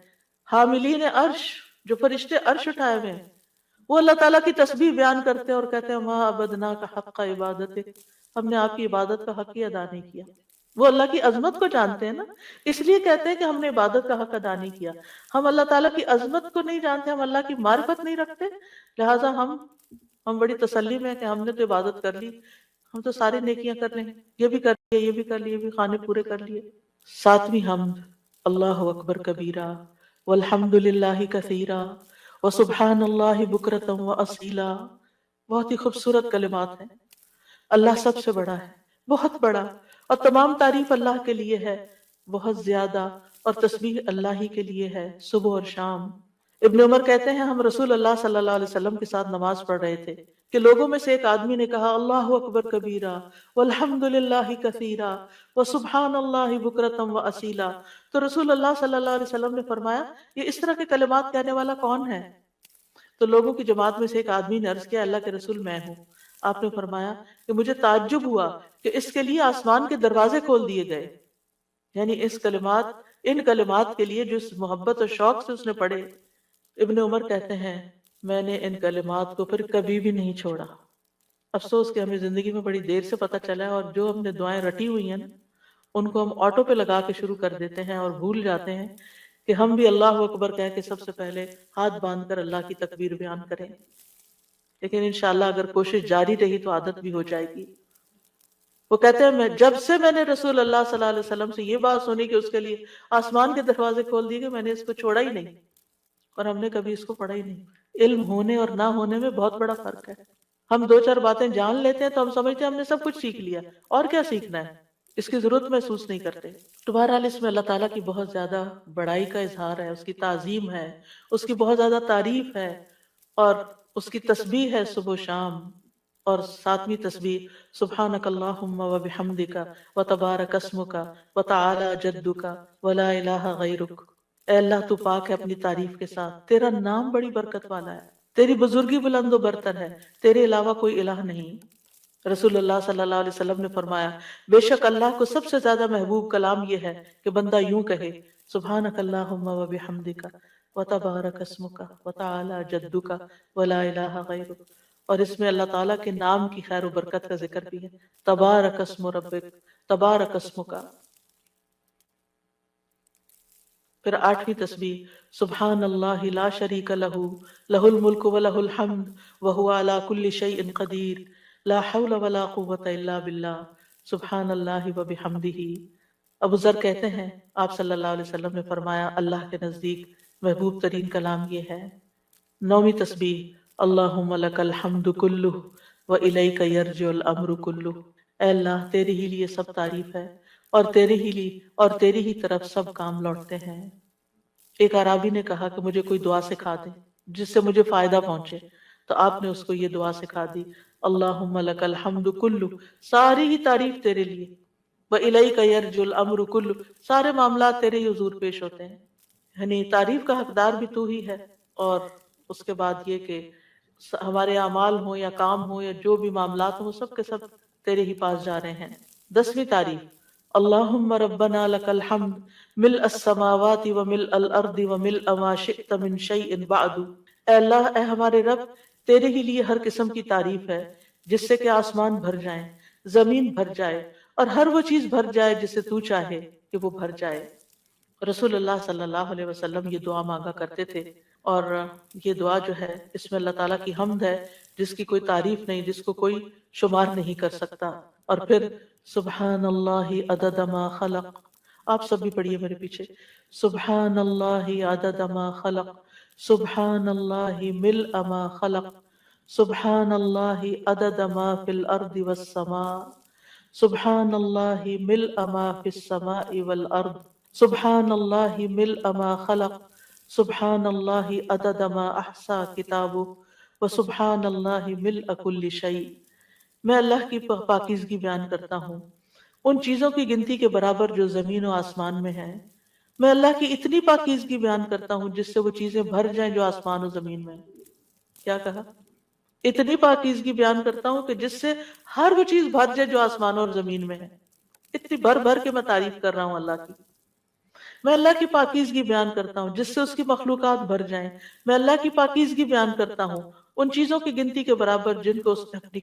حاملین عرش، جو فرشتے عرش اٹھائے ہوئے ہیں، وہ اللہ تعالیٰ کی تسبیح بیان کرتے ہیں اور کہتے ہیں ما عبدنا کا حق عبادت، ہم نے آپ کی عبادت کا حق ہی ادا نہیں کیا۔ وہ اللہ کی عظمت کو جانتے ہیں نا، اس لیے کہتے ہیں کہ ہم نے عبادت کا حق ادا نہیں کیا۔ ہم اللہ تعالیٰ کی عظمت کو نہیں جانتے، ہم اللہ کی معرفت نہیں رکھتے، لہٰذا ہم بڑی تسلی میں ہیں کہ ہم نے تو عبادت کر لی، ہم تو ساری نیکیاں کر لیں، یہ بھی کر لیے، یہ بھی کر لیے، یہ بھی خانے پورے کر لیے۔ ساتویں حمد، اللہ اکبر کبیرہ والحمد للہ کثیرہ وسبحان اللہ بکرۃ واصیلا۔ بہت ہی خوبصورت کلمات ہیں۔ اللہ سب سے بڑا ہے، بہت بڑا، اور تمام تعریف اللہ کے لیے ہے، بہت زیادہ، اور تسبیح اللہ ہی کے لیے ہے صبح اور شام۔ ابن عمر کہتے ہیں ہم رسول اللہ صلی اللہ علیہ وسلم کے ساتھ نماز پڑھ رہے تھے کہ لوگوں میں سے ایک آدمی نے کہا اللہ اکبر کبیرہ والحمد للہ کثیرہ وسبحان اللہ بکرۃ واصیلا، تو رسول اللہ صلی اللہ علیہ وسلم نے فرمایا یہ اس طرح کے کلمات کہنے والا کون ہے؟ تو لوگوں کی جماعت میں سے ایک آدمی نے عرض کیا اللہ کے رسول میں ہوں۔ آپ نے فرمایا کہ مجھے تعجب ہوا کہ اس کے لیے آسمان کے دروازے کھول دیے گئے، یعنی ان کلمات کے لیے جو اس محبت اور شوق سے اس نے پڑھے۔ ابن عمر کہتے ہیں میں نے ان کلمات کو پھر کبھی بھی نہیں چھوڑا۔ افسوس کہ ہمیں زندگی میں بڑی دیر سے پتہ چلا ہے، اور جو ہم نے دعائیں رٹی ہوئی ہیں نا ان کو ہم آٹو پہ لگا کے شروع کر دیتے ہیں اور بھول جاتے ہیں کہ ہم بھی اللہ اکبر کہہ کے سب سے پہلے ہاتھ باندھ کر اللہ کی تکبیر بیان کریں۔ لیکن انشاءاللہ اگر کوشش جاری رہی تو عادت بھی ہو جائے گی۔ وہ کہتے ہیں جب سے میں نے رسول اللہ صلی اللہ علیہ وسلم سے یہ بات سنی کہ اس کے لیے آسمان کے دروازے کھول دیے گئے، میں نے اس کو چھوڑا ہی نہیں، اور ہم نے کبھی اس کو پڑھا ہی نہیں۔ علم ہونے اور نہ ہونے میں بہت بڑا فرق ہے۔ ہم دو چار باتیں جان لیتے ہیں تو ہم سمجھتے ہیں ہم نے سب کچھ سیکھ لیا، اور کیا سیکھنا ہے، اس کی ضرورت محسوس نہیں کرتے۔ تو بہرحال اس میں اللہ تعالیٰ کی بہت زیادہ بڑائی کا اظہار ہے، اس کی تعظیم ہے، اس کی بہت زیادہ تعریف ہے، اور اس کی تسبیح ہے صبح و شام۔ اور ساتویں تسبیح سبحانک اللہم و بحمدک و تبارک اسمک و تعالی جدک و لا الہ غیرک۔ اے اللہ تو پاک ہے اپنی تعریف کے ساتھ، تیرا نام بڑی برکت والا ہے، تیری بزرگی بلند و برتر ہے، تیرے علاوہ کوئی الہ نہیں۔ رسول اللہ صلی اللہ علیہ وسلم نے فرمایا بے شک اللہ کو سب سے زیادہ محبوب کلام یہ ہے کہ بندہ یوں کہے سبحانک اللہم و بحمدک و تبارک اسمک و تعالی جدک و لا الہ غیرک۔ اور اس میں اللہ تعالیٰ کے نام کی خیر و برکت کا ذکر بھی ہے، تبارک اسم ربک، تبارک اسمک۔ پھر آٹھویں تسبیح سبحان اللہ لا شریک لہ لہ الملک و لہ الحمد وہو علی کل شیء قدیر لا حول ولا قوة الا باللہ سبحان اللہ و بحمدہ۔ ابو ذر کہتے ہیں آپ صلی اللہ علیہ وسلم نے فرمایا اللہ کے نزدیک محبوب ترین کلام یہ ہے۔ نویں تسبیح اللہم لک الحمد کلہ و الیک یرجع الامر کلہ۔ اے اللہ تیرے ہی لیے سب تعریف ہے، اور تیری ہی طرف سب کام لوٹتے ہیں۔ ایک عرابی نے کہا کہ مجھے کوئی دعا سکھا دے جس سے مجھے فائدہ پہنچے، تو آپ نے اس کو یہ دعا سکھا دی اللہم لک الحمد کلہ، ساری ہی تعریف تیرے لیے، وَإِلَيْكَ يَرْجُ الْأَمْرُ كُلُّ، سارے معاملات تیرے ہی حضور پیش ہوتے ہیں، یعنی تعریف کا حقدار بھی تو ہی ہے۔ اور اس کے بعد یہ کہ ہمارے اعمال ہوں یا کام ہوں یا جو بھی معاملات ہوں سب کے سب تیرے ہی پاس جا رہے ہیں۔ دسویں تعریف اللہم ربنا لک الحمد ملء السماوات وملء الارض وملء ما شئت من شیء بعد۔ اے اللہ، اے ہمارے رب، تیرے ہی لیے ہر قسم کی تعریف ہے جس سے کہ آسمان بھر جائیں، زمین بھر جائے، اور ہر وہ چیز بھر جائے جسے تو چاہے کہ وہ بھر جائے۔ رسول اللہ صلی اللہ علیہ وسلم یہ دعا مانگا کرتے تھے، اور یہ دعا جو ہے اس میں اللہ تعالیٰ کی حمد ہے جس کی کوئی تعریف نہیں، جس کو کوئی شمار نہیں کر سکتا۔ اور پھر سبحان اللہ عدد ما خلق، آپ سب بھی پڑھیے میرے پیچھے، سبحان اللہ عدد ما خلق، سبحان اللہ ملء ما خلق، سبحان اللہ عدد ما فی الارض والسماء، سبحان اللہ ملء ما فی السماء والارض، سبحان اللہ ملء ما خلق، سبحان اللہ عدد ما احصا کتابہ، وسبحان اللہ ملء کل شیء۔ میں اللہ کی پاکیزگی بیان کرتا ہوں، ان چیزوں کی گنتی کے برابر جو زمین و آسمان میں ہیں، میں اللہ کی اتنی پاکیزگی بیان کرتا ہوں جس سے وہ چیزیں بھر جائیں جو آسمان و زمین میں ہیں۔ کیا کہا؟ اتنی پاکیزگی بیان کرتا ہوں کہ جس سے ہر وہ چیز بھر جائے جو آسمان اور زمین میں ہے۔ اتنی بھر بھر کے میں تعریف کر رہا ہوں اللہ کی۔ میں اللہ کی پاکیزگی بیان کرتا ہوں جس سے اس کی مخلوقات بھر جائیں۔ میں اللہ کی پاکیزگی بیان کرتا ہوں ان چیزوں کی گنتی کے برابر جن کو اس نے اپنی